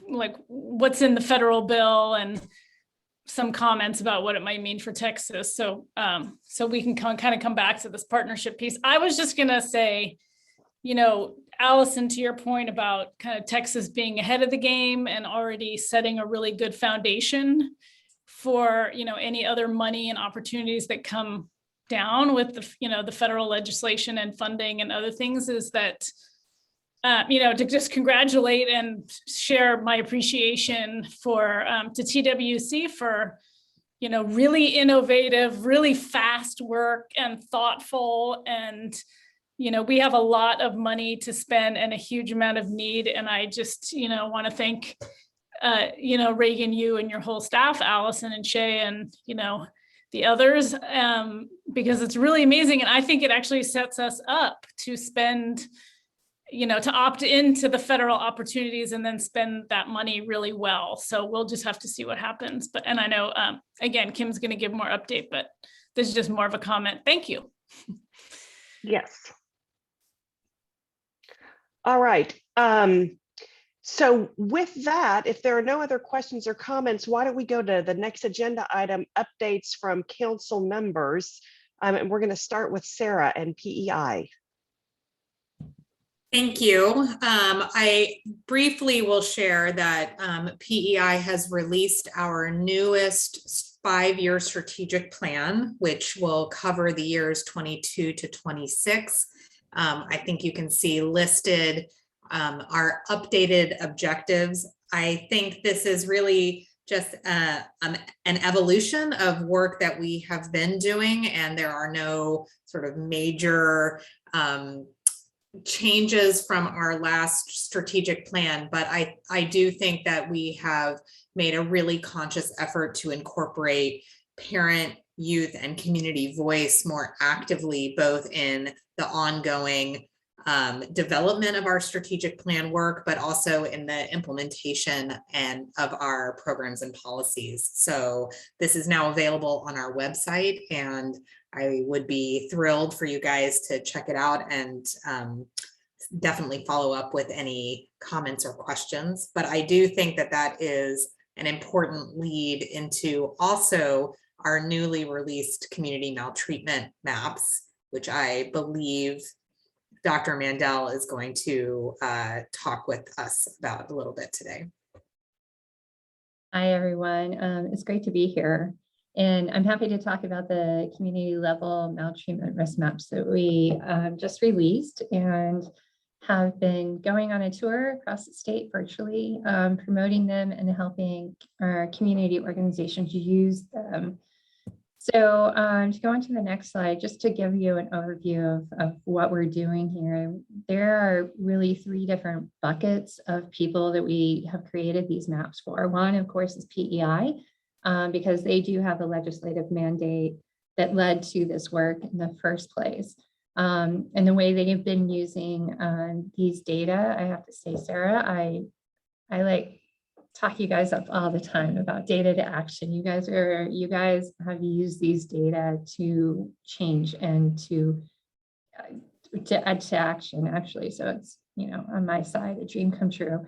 like what's in the federal bill and some comments about what it might mean for Texas. So so we can kind of come back to this partnership piece. I was just gonna say, you know, Allison, to your point about kind of Texas being ahead of the game and already setting a really good foundation for, you know, any other money and opportunities that come down with the, you know, the federal legislation and funding and other things, is that, you know, to just congratulate and share my appreciation for, to TWC for, you know, really innovative, really fast work and thoughtful. And, you know, we have a lot of money to spend and a huge amount of need. And I just, you know, want to thank, you know, Reagan, you and your whole staff, Allison and Shay, and, you know, the others, because it's really amazing. And I think it actually sets us up to spend, you know, to opt into the federal opportunities and then spend that money really well. So we'll just have to see what happens. But, and I know, again, Kim's going to give more update, but this is just more of a comment. Thank you. Yes. All right. So with that, if there are no other questions or comments, why don't we go to the next agenda item, updates from council members. And we're going to start with Sarah and PEI. Thank you. I briefly will share that PEI has released our newest 5-year strategic plan, which will cover the years 22 to 26. I think you can see listed our updated objectives. I think this is really just an evolution of work that we have been doing, and there are no sort of major changes from our last strategic plan, but I do think that we have made a really conscious effort to incorporate parent, youth, and community voice more actively, both in the ongoing development of our strategic plan work, but also in the implementation and of our programs and policies. So this is now available on our website, and I would be thrilled for you guys to check it out and definitely follow up with any comments or questions. But I do think that that is an important lead into also our newly released community maltreatment maps, which I believe Dr. Mandel is going to talk with us about a little bit today. Hi, everyone. It's great to be here. And I'm happy to talk about the community level maltreatment risk maps that we just released and have been going on a tour across the state virtually, promoting them and helping our community organizations use them. So to go on to the next slide, just to give you an overview of what we're doing here, there are really 3 different buckets of people that we have created these maps for. One, of course, is PEI, because they do have a legislative mandate that led to this work in the first place. And the way they have been using these data, I have to say, Sarah, I like talk you guys up all the time about data to action. You guys have used these data to change and to add to action, actually. So it's, you know, on my side, a dream come true.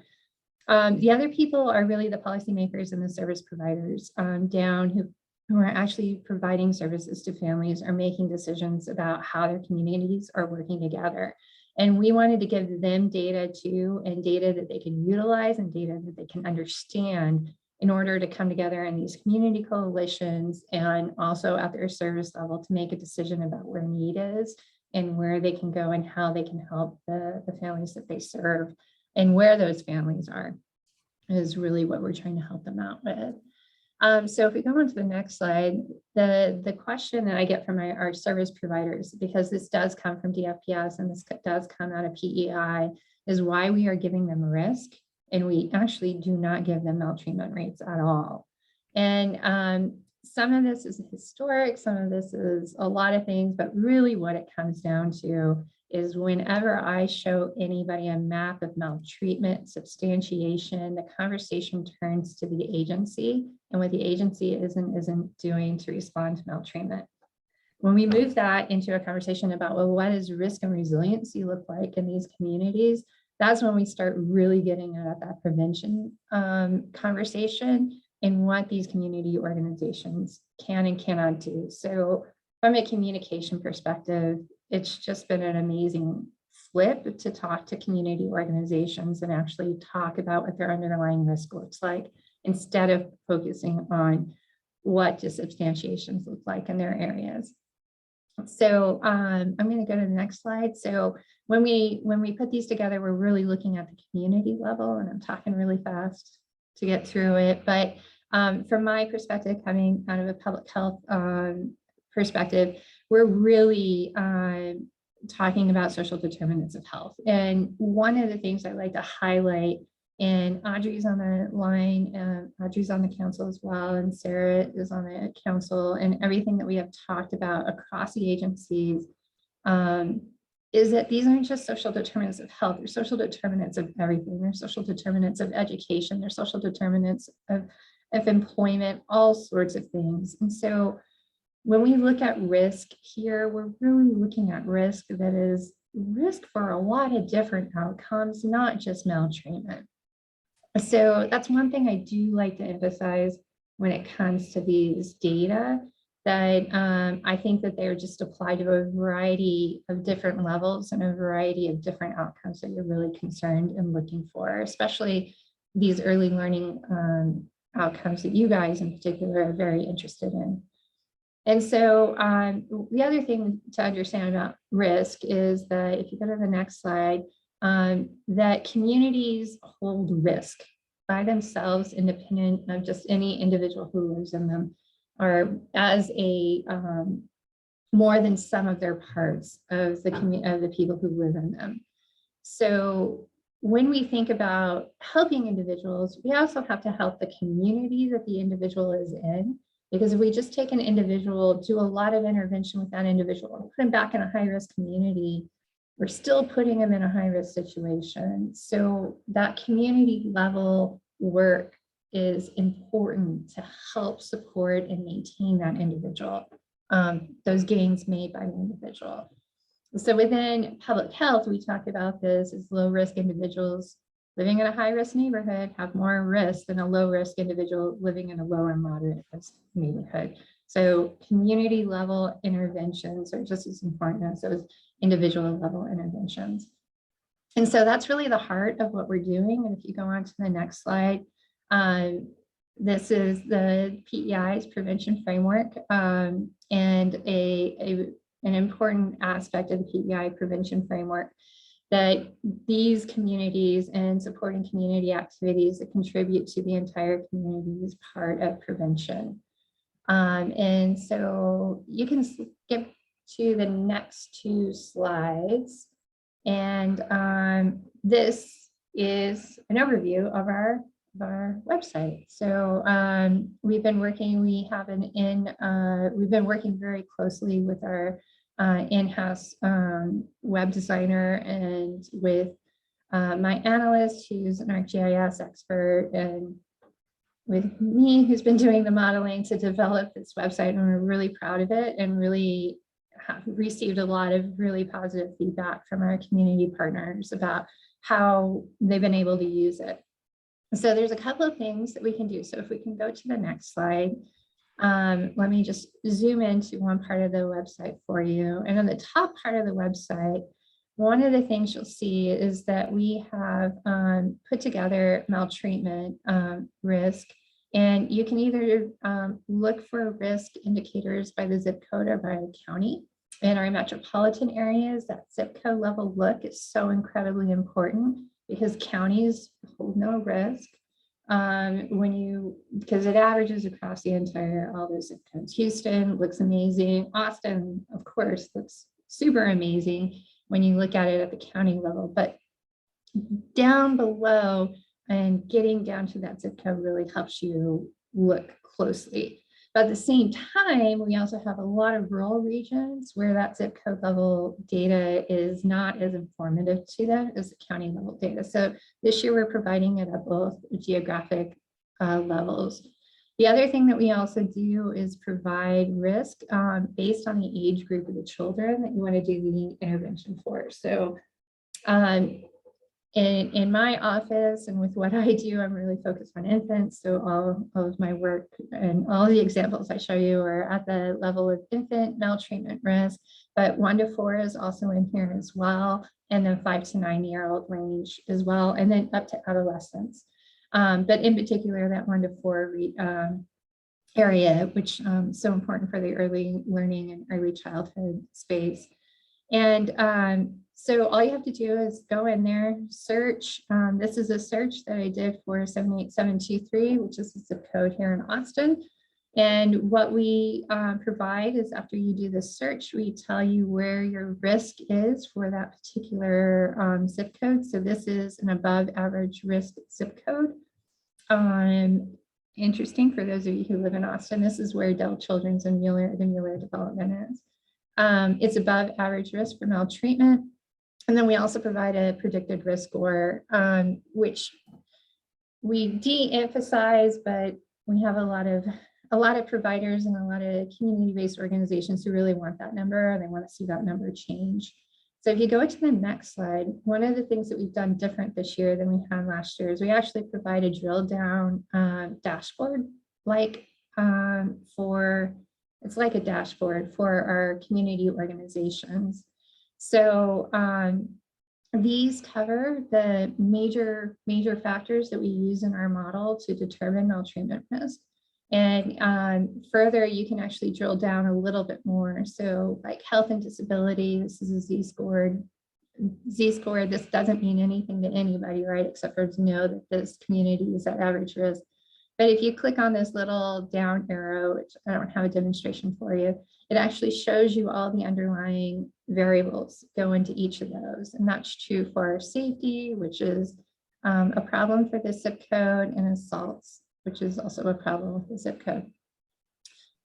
The other people are really the policymakers and the service providers down who are actually providing services to families or making decisions about how their communities are working together. And we wanted to give them data too, and data that they can utilize and data that they can understand in order to come together in these community coalitions and also at their service level to make a decision about where need is and where they can go and how they can help the families that they serve and where those families are is really what we're trying to help them out with. So if we go on to the next slide, the question that I get from our service providers, because this does come from DFPS and this does come out of PEI, is why we are giving them risk and we actually do not give them maltreatment rates at all. And some of this is historic, some of this is a lot of things, but really what it comes down to is whenever I show anybody a map of maltreatment substantiation, the conversation turns to the agency and what the agency isn't doing to respond to maltreatment. When we move that into a conversation about, well, what does risk and resiliency look like in these communities? That's when we start really getting at that prevention conversation and what these community organizations can and cannot do. So from a communication perspective, it's just been an amazing flip to talk to community organizations and actually talk about what their underlying risk looks like instead of focusing on what disubstantiations look like in their areas. So I'm going to go to the next slide. So when we put these together, we're really looking at the community level, and I'm talking really fast to get through it. But from my perspective, coming out of a public health perspective, we're really talking about social determinants of health. And one of the things I like to highlight, and Audrey's on the line, Audrey's on the council as well, and Sarah is on the council, and everything that we have talked about across the agencies is that these aren't just social determinants of health, they're social determinants of everything. They're social determinants of education, they're social determinants of employment, all sorts of things. And so when we look at risk here, we're really looking at risk that is risk for a lot of different outcomes, not just maltreatment. So that's one thing I do like to emphasize when it comes to these data, that I think that they're just applied to a variety of different levels and a variety of different outcomes that you're really concerned and looking for, especially these early learning outcomes that you guys in particular are very interested in. And so the other thing to understand about risk is that if you go to the next slide, that communities hold risk by themselves, independent of just any individual who lives in them, or as a more than some of their parts of the people who live in them. So when we think about helping individuals, we also have to help the community that the individual is in. Because if we just take an individual, do a lot of intervention with that individual, put them back in a high-risk community, we're still putting them in a high-risk situation. So that community level work is important to help support and maintain that individual, those gains made by the individual. So within public health, we talk about this as low-risk individuals living in a high-risk neighborhood have more risk than a low-risk individual living in a low or moderate risk neighborhood. So community level interventions are just as important as those individual level interventions. And so that's really the heart of what we're doing. And if you go on to the next slide, this is the PEI's prevention framework, and an important aspect of the PEI prevention framework, that these communities and supporting community activities that contribute to the entire community is part of prevention. And so you can skip to the next two slides. And this is an overview of our website. So we've been working very closely with our in-house web designer and with my analyst, who's an ArcGIS expert, and with me, who's been doing the modeling to develop this website. And we're really proud of it and really have received a lot of really positive feedback from our community partners about how they've been able to use it. So there's a couple of things that we can do. So if we can go to the next slide. Let me just zoom into one part of the website for you. And on the top part of the website, one of the things you'll see is that we have put together maltreatment risk And you can either look for risk indicators by the zip code or by county. In our metropolitan areas, that zip code level look is so incredibly important because counties hold no risk because it averages across the entire, all those zip codes. Houston looks amazing. Austin, of course, looks super amazing when you look at it at the county level, but down below and getting down to that zip code really helps you look closely. But at the same time, we also have a lot of rural regions where that zip code level data is not as informative to them as the county level data. So this year we're providing it at both geographic levels. The other thing that we also do is provide risk based on the age group of the children that you want to do the intervention for. So in my office and with what I do, I'm really focused on infants. So all of my work and all the examples I show you are at the level of infant maltreatment risk, but 1 to 4 is also in here as well. And then 5 to 9-year-old range as well. And then up to adolescents. But in particular, that 1 to 4 area, which is so important for the early learning and early childhood space. And so all you have to do is go in there, search. This is a search that I did for 78723, which is the zip code here in Austin. And what we provide is after you do the search, we tell you where your risk is for that particular zip code. So this is an above average risk zip code. Interesting for those of you who live in Austin, this is where Dell Children's and the Mueller development is. It's above average risk for maltreatment. And then we also provide a predicted risk score, which we de-emphasize, but we have a lot of providers and a lot of community-based organizations who really want that number, and they want to see that number change. So if you go to the next slide, one of the things that we've done different this year than we had last year is we actually provide a drill down dashboard, it's like a dashboard for our community organizations. So these cover the major factors that we use in our model to determine maltreatment risk. And further, you can actually drill down a little bit more. So like health and disability, this is a Z-score. This doesn't mean anything to anybody, right? Except for to know that this community is at average risk. But if you click on this little down arrow, which I don't have a demonstration for you, it actually shows you all the underlying variables go into each of those. And that's true for safety, which is a problem for the zip code, and assaults, which is also a problem with the zip code.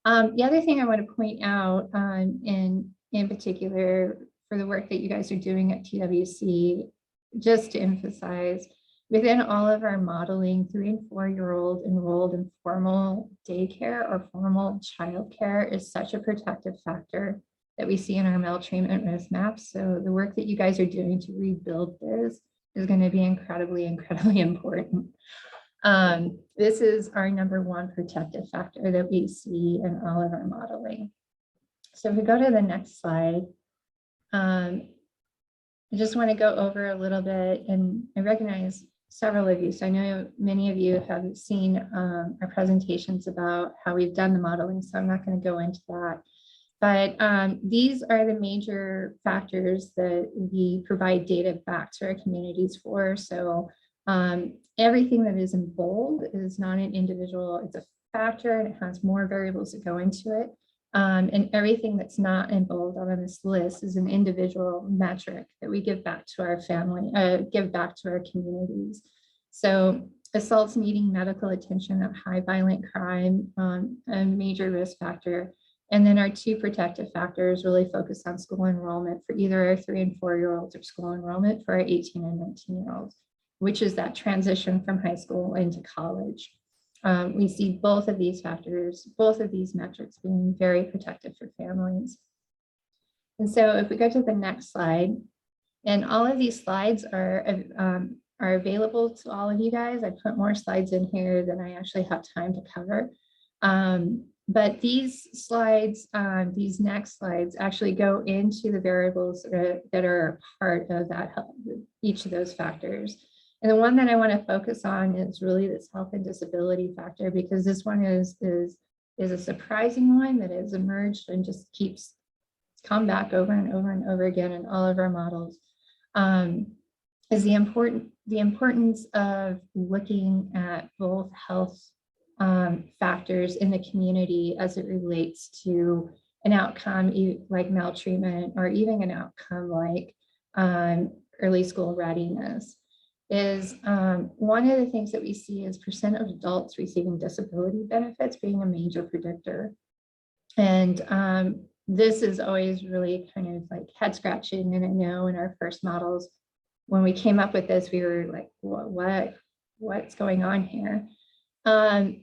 The other thing I want to point out in particular for the work that you guys are doing at TWC, just to emphasize, within all of our modeling, 3- and 4-year-old enrolled in formal daycare or formal childcare is such a protective factor that we see in our maltreatment risk maps. So the work that you guys are doing to rebuild this is going to be incredibly, incredibly important. This is our #1 protective factor that we see in all of our modeling. So if we go to the next slide, I just want to go over a little bit, and I recognize several of you, so I know many of you have seen our presentations about how we've done the modeling, so I'm not going to go into that. But these are the major factors that we provide data back to our communities for. So everything that is in bold is not an individual, it's a factor, and it has more variables that go into it. And everything that's not in bold on this list is an individual metric that we give back to our family, give back to our communities. So assaults needing medical attention at high violent crime, a major risk factor. And then our 2 protective factors really focus on school enrollment for either our 3- and 4-year-olds, or school enrollment for our 18- and 19-year-olds, which is that transition from high school into college. We see both of these factors, both of these metrics being very protective for families. And so if we go to the next slide, and all of these slides are available to all of you guys. I put more slides in here than I actually have time to cover. But these slides, these next slides actually go into the variables that are part of that, each of those factors. And the one that I want to focus on is really this health and disability factor, because this one is a surprising one that has emerged and just keeps come back over and over and over again in all of our models. Is the importance of looking at both health factors in the community as it relates to an outcome like maltreatment, or even an outcome like early school readiness. Is one of the things that we see is % of adults receiving disability benefits being a major predictor. And this is always really kind of like head scratching. And I know in our first models, when we came up with this, we were like, what's going on here? And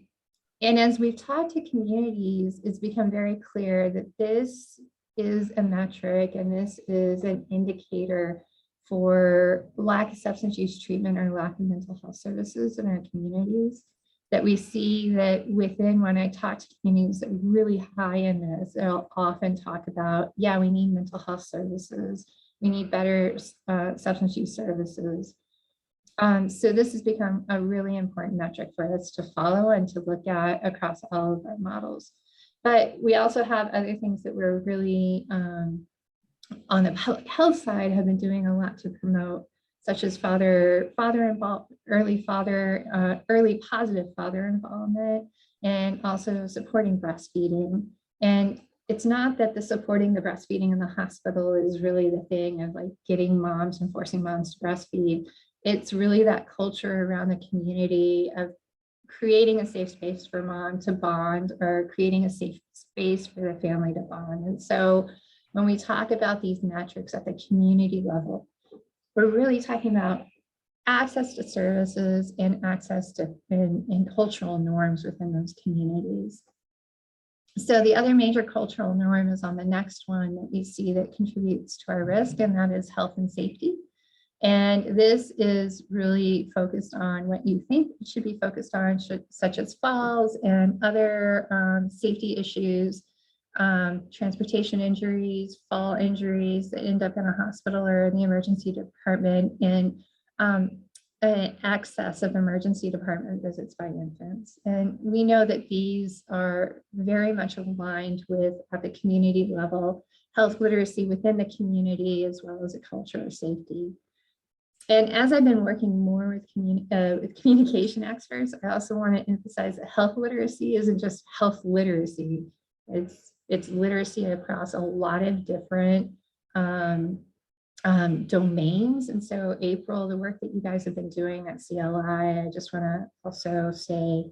as we've talked to communities, it's become very clear that this is a metric and this is an indicator for lack of substance use treatment or lack of mental health services in our communities. That we see that within, when I talk to communities that are really high in this, they'll often talk about, yeah, we need mental health services, we need better substance use services. So this has become a really important metric for us to follow and to look at across all of our models. But we also have other things that we're really on the public health side have been doing a lot to promote, such as early positive father involvement, and also supporting breastfeeding. And it's not that the supporting the breastfeeding in the hospital is really the thing of like getting moms and forcing moms to breastfeed. It's really that culture around the community of creating a safe space for mom to bond, or creating a safe space for the family to bond. And so when we talk about these metrics at the community level, we're really talking about access to services and access to and cultural norms within those communities. So the other major cultural norm is on the next one that we see that contributes to our risk, and that is health and safety. And this is really focused on what you think it should be focused on, such as falls and other safety issues, transportation injuries, fall injuries that end up in a hospital or in the emergency department, and excess of emergency department visits by infants. And we know that these are very much aligned with, at the community level, health literacy within the community, as well as a culture of safety. And as I've been working more with communication experts, I also want to emphasize that health literacy isn't just health literacy. It's literacy across a lot of different domains. And so April, the work that you guys have been doing at CLI, I just want to also say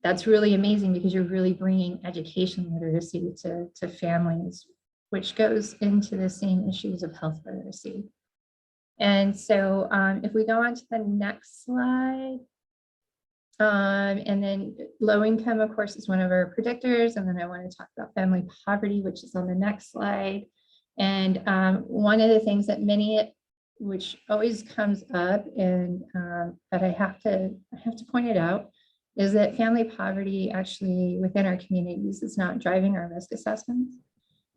that's really amazing, because you're really bringing education literacy to families, which goes into the same issues of health literacy. And so if we go on to the next slide, and then low income, of course, is one of our predictors. And then I want to talk about family poverty, which is on the next slide. And one of the things that which always comes up, and but I have to point it out, is that family poverty actually within our communities is not driving our risk assessments.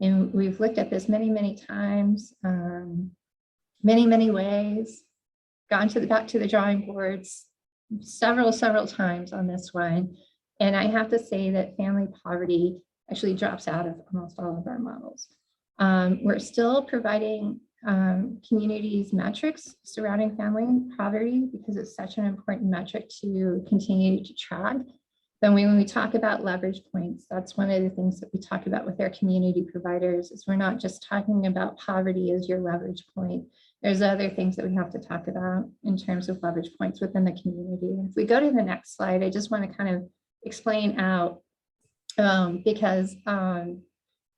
And we've looked at this many, many times, many ways, gone back to the drawing boards several times on this one. And I have to say that family poverty actually drops out of almost all of our models. We're still providing communities metrics surrounding family poverty, because it's such an important metric to continue to track. Then when we talk about leverage points, that's one of the things that we talk about with our community providers, is we're not just talking about poverty as your leverage point. There's other things that we have to talk about in terms of leverage points within the community. If we go to the next slide, I just want to kind of explain out, because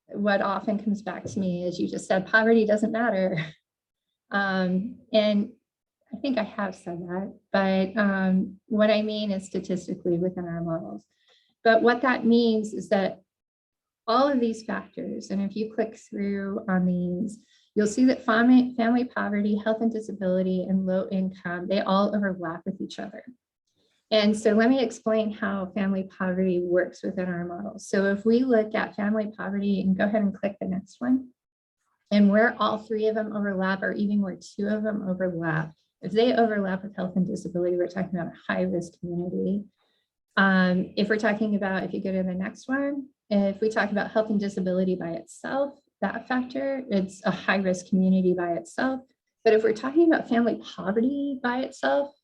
what often comes back to me is, you just said poverty doesn't matter. And I think I have said that, but what I mean is statistically within our models. But what that means is that all of these factors, and if you click through on these, you'll see that family poverty, health and disability, and low income, they all overlap with each other. And so let me explain how family poverty works within our models. So if we look at family poverty, and go ahead and click the next one, and where all three of them overlap, or even where two of them overlap, If they overlap with health and disability, we're talking about a high-risk community. If we're talking about, if you go to the next one, if we talk about health and disability by itself, that factor, it's a high-risk community by itself. But if we're talking about family poverty by itself,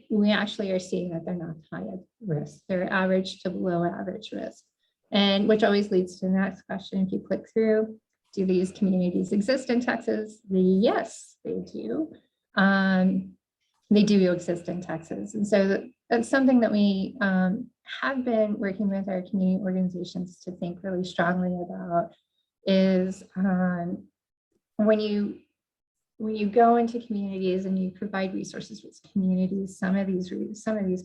we actually are seeing that they're not high risk. They're average to below average risk. And which always leads to the next question. If you click through, do these communities exist in Texas? Yes, they do. They do exist in Texas. And so that's something that we have been working with our community organizations to think really strongly about is when you go into communities and you provide resources with communities, some of these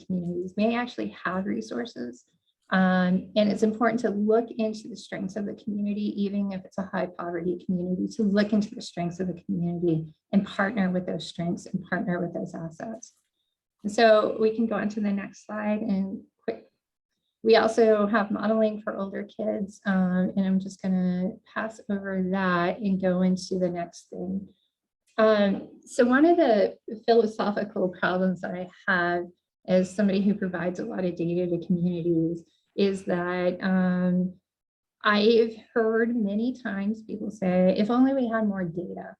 communities may actually have resources. And it's important to look into the strengths of the community, even if it's a high poverty community, to look into the strengths of the community and partner with those strengths and partner with those assets. And so we can go on to the next slide and quick. We also have modeling for older kids, and I'm just going to pass over that and go into the next thing. So one of the philosophical problems that I have as somebody who provides a lot of data to communities is that I've heard many times people say, if only we had more data.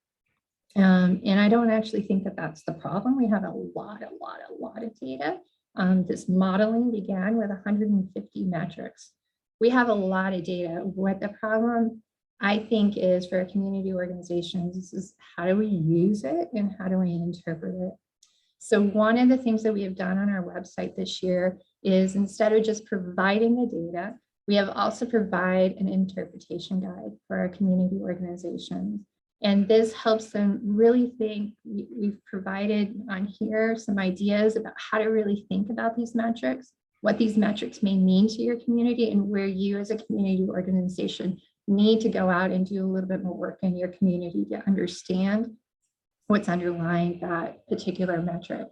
And I don't actually think that that's the problem. We have a lot of data. This modeling began with 150 metrics. We have a lot of data. What the problem I think is for community organizations is how do we use it and how do we interpret it? So one of the things that we have done on our website this year is instead of just providing the data, we have also provided an interpretation guide for our community organizations. And this helps them really think. We've provided on here some ideas about how to really think about these metrics, what these metrics may mean to your community, and where you as a community organization need to go out and do a little bit more work in your community to understand what's underlying that particular metric.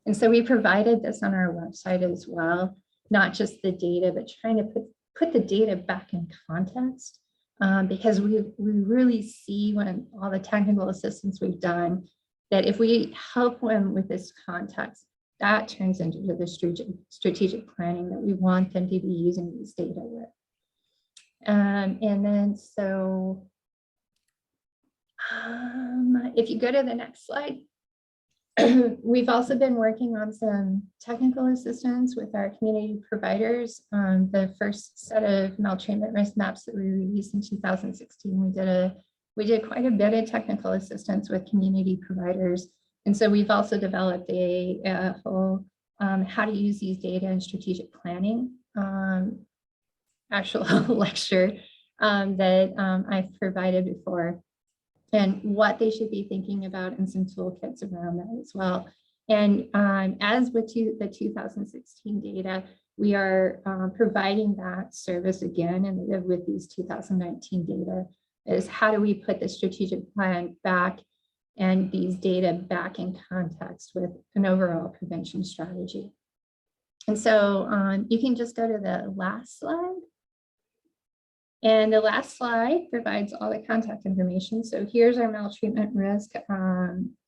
And so we provided this on our website as well, not just the data, but trying to put the data back in context, because we really see when all the technical assistance we've done, that if we help them with this context, that turns into the strategic planning that we want them to be using these data with. And then so if you go to the next slide, we've also been working on some technical assistance with our community providers. The first set of maltreatment risk maps that we released in 2016, we did quite a bit of technical assistance with community providers. And so we've also developed a whole how to use these data in strategic planning actual lecture that I've provided before, and what they should be thinking about, and some toolkits around that as well. And as with the 2016 data, we are providing that service again, and with these 2019 data, is how do we put the strategic plan back and these data back in context with an overall prevention strategy. And so you can just go to the last slide. And the last slide provides all the contact information. So here's our maltreatment risk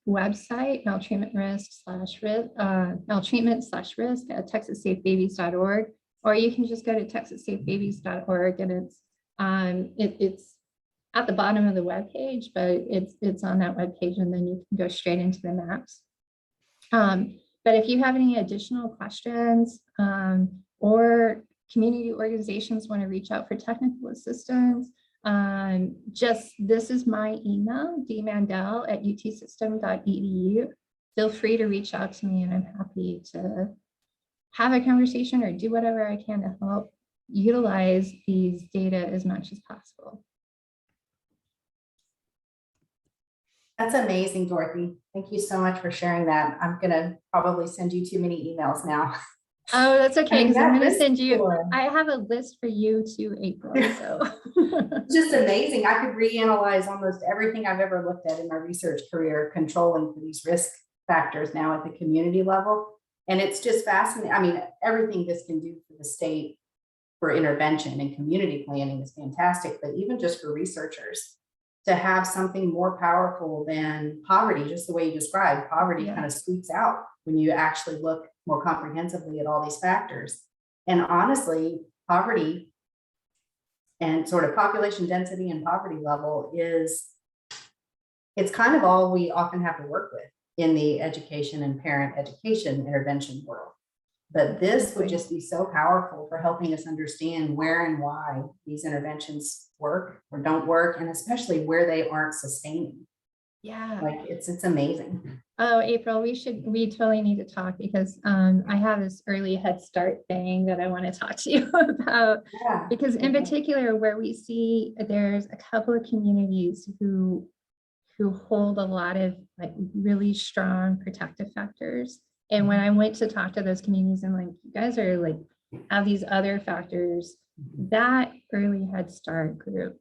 website, maltreatment/risk at texassafebabies.org, or you can just go to texassafebabies.org, and it's at the bottom of the web page, but it's on that web page, and then you can go straight into the maps. But if you have any additional questions, or community organizations want to reach out for technical assistance, this is my email, dmandel@utsystem.edu. Feel free to reach out to me, and I'm happy to have a conversation or do whatever I can to help utilize these data as much as possible. That's amazing, Dorothy. Thank you so much for sharing that. I'm going to probably send you too many emails now. Oh, that's okay, because I'm going to send you, for. I have a list for you too, April. So Just amazing. I could reanalyze almost everything I've ever looked at in my research career, controlling for these risk factors now at the community level. And it's just fascinating. I mean, everything this can do for the state for intervention and community planning is fantastic, but even just for researchers to have something more powerful than poverty, just the way you described. Poverty kind of squeaks out when you actually look more comprehensively at all these factors. And honestly, poverty and sort of population density and poverty level it's kind of all we often have to work with in the education and parent education intervention world. But this would just be so powerful for helping us understand where and why these interventions work or don't work, and especially where they aren't sustaining. Yeah. Like it's amazing. Oh, April, we totally need to talk because I have this early head start thing that I want to talk to you about. Yeah. Because in particular, where we see there's a couple of communities who hold a lot of like really strong protective factors. And when I went to talk to those communities, I'm like, you guys are like, have these other factors. That early head start group,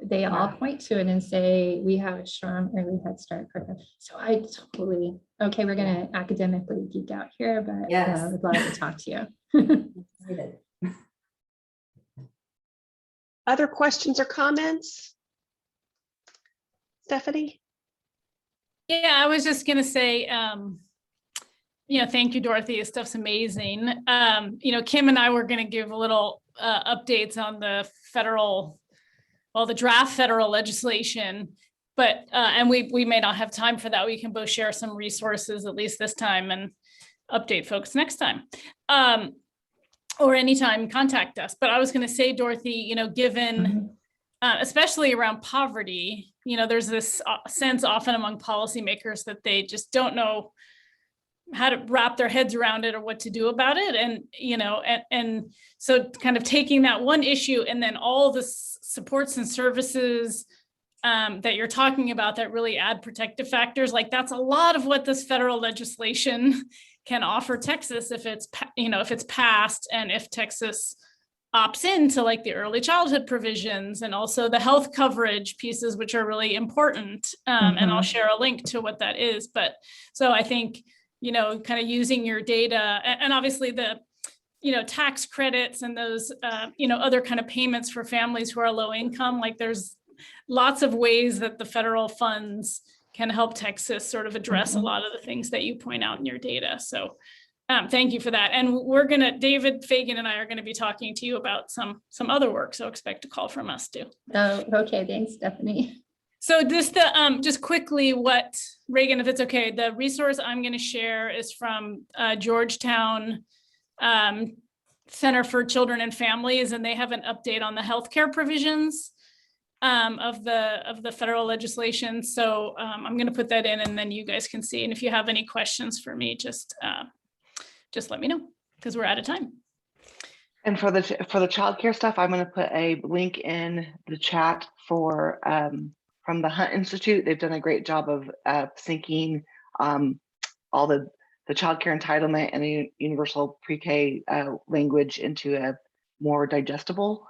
they all point to it and say, we have a strong early head start program. So I totally, okay, we're going to academically geek out here, but I would love to talk to you. Other questions or comments? Stephanie? Yeah, I was just going to say, thank you, Dorothy. This stuff's amazing. Kim and I were going to give a little updates on the the draft federal legislation, but and we may not have time for that. We can both share some resources at least this time and update folks next time, or anytime contact us. But I was going to say, Dorothy, given especially around poverty, there's this sense often among policymakers that they just don't know how to wrap their heads around it or what to do about it. And so kind of taking that one issue and then all the supports and services that you're talking about that really add protective factors, like that's a lot of what this federal legislation can offer Texas if it's passed, and if Texas opts into like the early childhood provisions and also the health coverage pieces, which are really important. And I'll share a link to what that is. But so I think, kind of using your data and obviously the, tax credits and those, other kind of payments for families who are low income, like there's lots of ways that the federal funds can help Texas sort of address a lot of the things that you point out in your data. So thank you for that. And David Fagan and I are going to be talking to you about some other work. So expect a call from us too. Oh, okay. Thanks, Stephanie. So just quickly what, Reagan, if it's okay, the resource I'm going to share is from Georgetown Center for Children and Families, and they have an update on the healthcare provisions of the federal legislation. So I'm going to put that in, and then you guys can see. And if you have any questions for me, just let me know, because we're out of time. And for the childcare stuff, I'm going to put a link in the chat for from the Hunt Institute. They've done a great job of syncing all the childcare entitlement and the universal pre-K language into a more digestible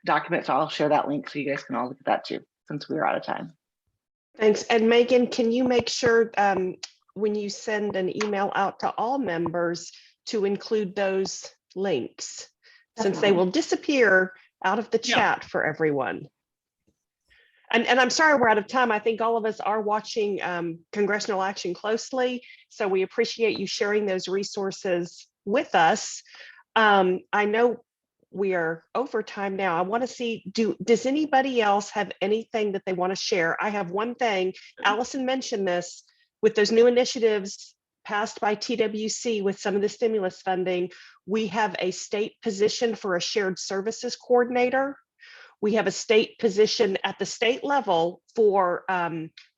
document. So I'll share that link so you guys can all look at that too, since we're out of time. Thanks. And Megan, can you make sure when you send an email out to all members to include those links, since they will disappear out of the chat for everyone? And I'm sorry we're out of time. I think all of us are watching congressional action closely, so we appreciate you sharing those resources with us. I know we are over time now. I want to see, does anybody else have anything that they want to share? I have one thing. Allison mentioned this, with those new initiatives passed by TWC with some of the stimulus funding, we have a state position for a shared services coordinator. We have a state position at the state level for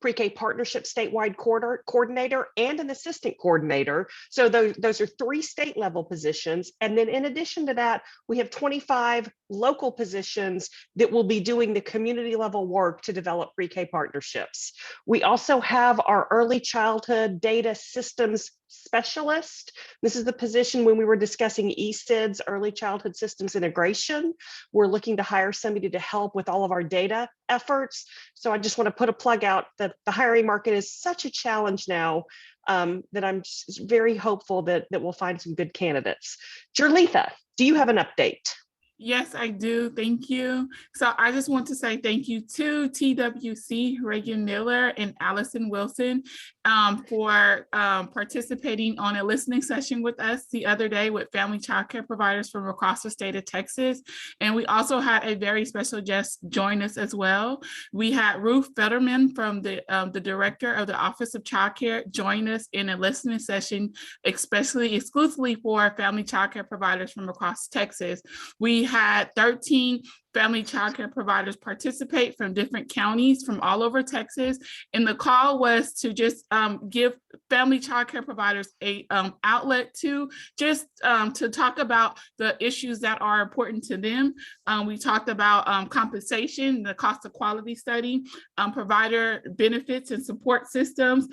pre-K partnership statewide coordinator and an assistant coordinator. So those are 3 state level positions. And then in addition to that, we have 25 local positions that will be doing the community level work to develop pre-K partnerships. We also have our early childhood data systems specialist. This is the position when we were discussing ESIDS, early childhood systems integration. We're looking to hire somebody to help with all of our data efforts. So I just want to put a plug out that the hiring market is such a challenge now that I'm just very hopeful that we'll find some good candidates. Jerletha, do you have an update? Yes, I do. Thank you. So I just want to say thank you to TWC, Reagan Miller and Allison Wilson for participating on a listening session with us the other day with family childcare providers from across the state of Texas. And we also had a very special guest join us as well. We had Ruth Fetterman from the director of the Office of Childcare join us in a listening session, exclusively for family childcare providers from across Texas. We had 13 family childcare providers participate from different counties from all over Texas. And the call was to just give family childcare providers a outlet to just to talk about the issues that are important to them. We talked about compensation, the cost of quality study, provider benefits and support systems,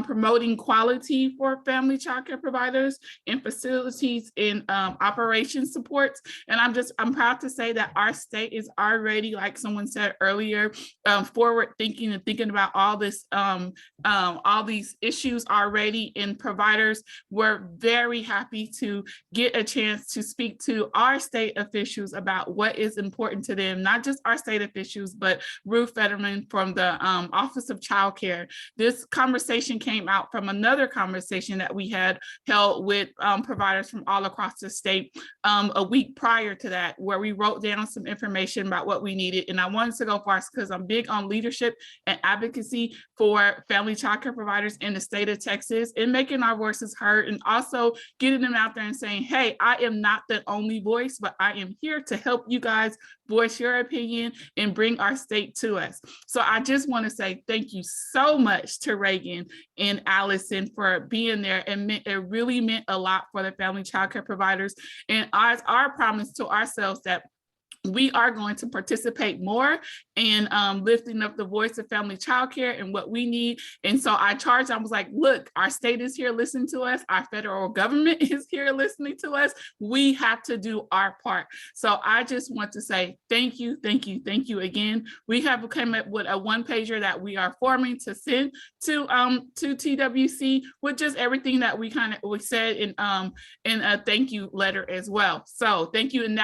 promoting quality for family childcare providers and facilities and operations supports. And I'm proud to say that our state is already, like someone said earlier, forward thinking and thinking about all this, all these issues already. And providers were very happy to get a chance to speak to our state officials about what is important to them, not just our state officials, but Ruth Fetterman from the Office of Childcare. This conversation came out from another conversation that we had held with providers from all across the state a week prior to that, where we wrote down some information about what we needed. And I wanted to go first because I'm big on leadership and advocacy for family childcare providers in the state of Texas and making our voices heard, and also getting them out there and saying, hey, I am not the only voice, but I am here to help you guys voice your opinion and bring our state to us. So I just want to say thank you so much to Reagan and Allison for being there. And it really meant a lot for the family childcare providers. And our promise to ourselves that we are going to participate more in lifting up the voice of family childcare and what we need. And so I was like, look, our state is here listening to us. Our federal government is here listening to us. We have to do our part. So I just want to say thank you, thank you, thank you again. We have come up with a one-pager that we are forming to send to TWC with just everything that we said in a thank you letter as well. So thank you. And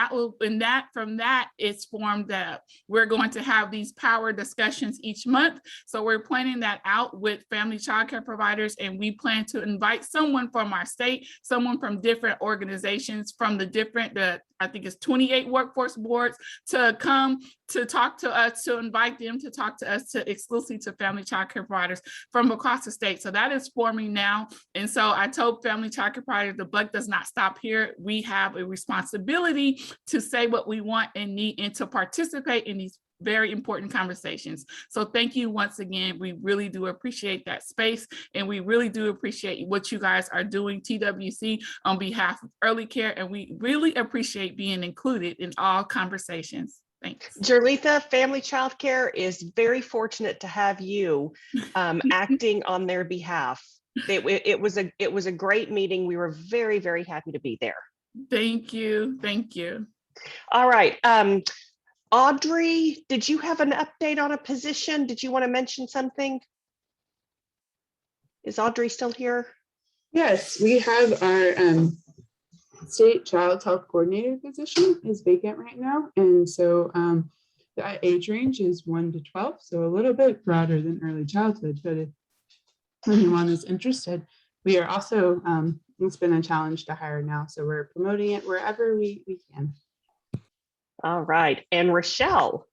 from that it's formed that we're going to have these power discussions each month. So we're planning that out with family childcare providers, and we plan to invite someone from our state, someone from different organizations, from the different, I think it's 28 workforce boards, to come to talk to us, to invite them to talk to us, to exclusively to family childcare providers from across the state. So that is forming now. And so I told family childcare providers, the buck does not stop here. We have a responsibility to say what we want and need and to participate in these very important conversations. So thank you once again. We really do appreciate that space, and we really do appreciate what you guys are doing, TWC, on behalf of early care, and we really appreciate being included in all conversations. Thanks. Jerlitha, family childcare is very fortunate to have you acting on their behalf. It was a great meeting. We were very, very happy to be there. Thank you. Thank you. All right. Audrey, did you have an update on a position? Did you want to mention something? Is Audrey still here? Yes, we have our state child health coordinator position is vacant right now. And so the age range is 1 to 12, so a little bit broader than early childhood, but if anyone is interested, we are also, it's been a challenge to hire now, so we're promoting it wherever we can. All right, and Rochelle,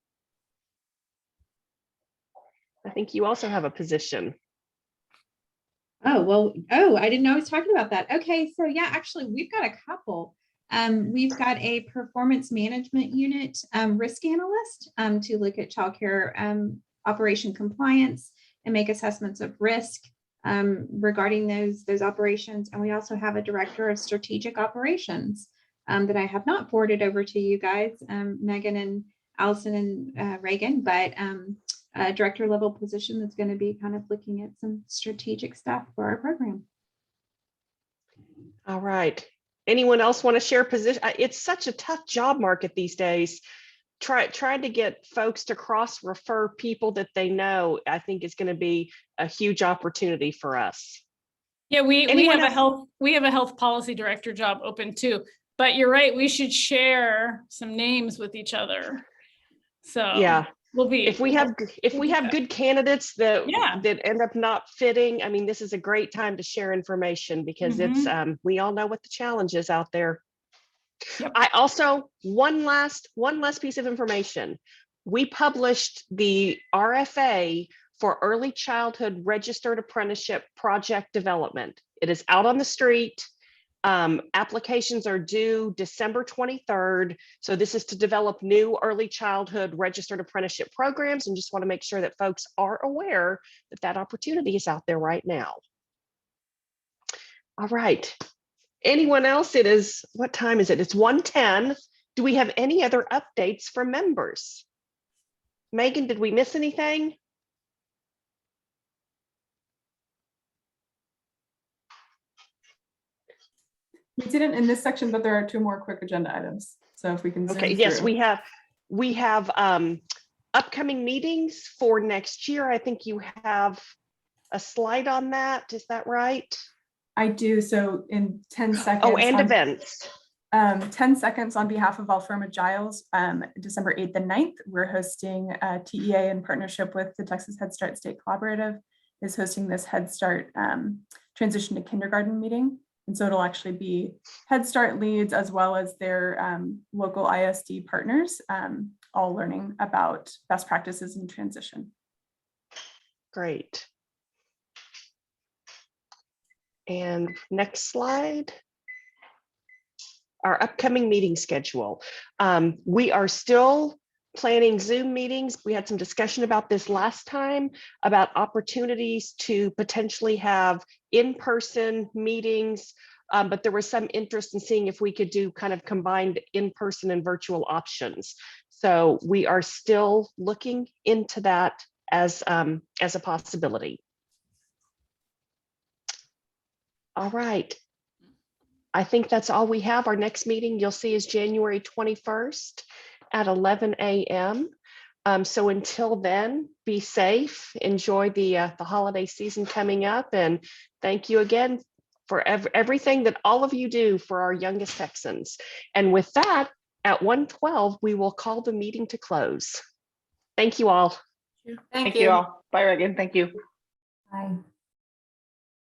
I think you also have a position. Oh, well, I didn't know I was talking about that. Okay, so yeah, actually, we've got a couple. We've got a performance management unit risk analyst to look at childcare operation compliance and make assessments of risk regarding those operations. And we also have a director of strategic operations that I have not forwarded over to you guys, Megan and Allison and Reagan, but a director level position that's going to be kind of looking at some strategic stuff for our program. All right. Anyone else want to share position? It's such a tough job market these days. Trying to get folks to cross refer people that they know, I think is going to be a huge opportunity for us. Yeah, we have a health policy director job open too. but you're right, we should share some names with each other. So Yeah. we'll be, If we have good candidates that Yeah. that end up not fitting, I mean, this is a great time to share information because it's we all know what the challenge is out there. Yep. I also, one last piece of information. We published the RFA for early childhood registered apprenticeship project development. It is out on the street. Applications are due December 23rd. So this is to develop new early childhood registered apprenticeship programs, and just want to make sure that folks are aware that that opportunity is out there right now. All right. Anyone else? It is, what time is it? It's 1:10. Do we have any other updates from members? Megan, did we miss anything? We didn't in this section, but there are 2 more quick agenda items. So if we can zoom Okay, yes, through. we have upcoming meetings for next year. I think you have a slide on that. Is that right? I do. So in 10 seconds. Oh, and events. 10 seconds on behalf of Alfirma Giles, December 8th and 9th, we're hosting TEA in partnership with the Texas Head Start State Collaborative is hosting this Head Start transition to kindergarten meeting. And so it'll actually be Head Start leads as well as their local ISD partners, all learning about best practices in transition. Great. And next slide. Our upcoming meeting schedule. We are still planning Zoom meetings. We had some discussion about this last time about opportunities to potentially have in-person meetings, but there was some interest in seeing if we could do kind of combined in-person and virtual options. So we are still looking into that as a possibility. All right. I think that's all we have. Our next meeting you'll see is January 21st at 11 a.m. So until then, be safe, enjoy the holiday season coming up, and thank you again for everything that all of you do for our youngest Texans. And with that, at 1:12, we will call the meeting to close. Thank you all. Thank you all. Bye, Reagan. Thank you. Bye.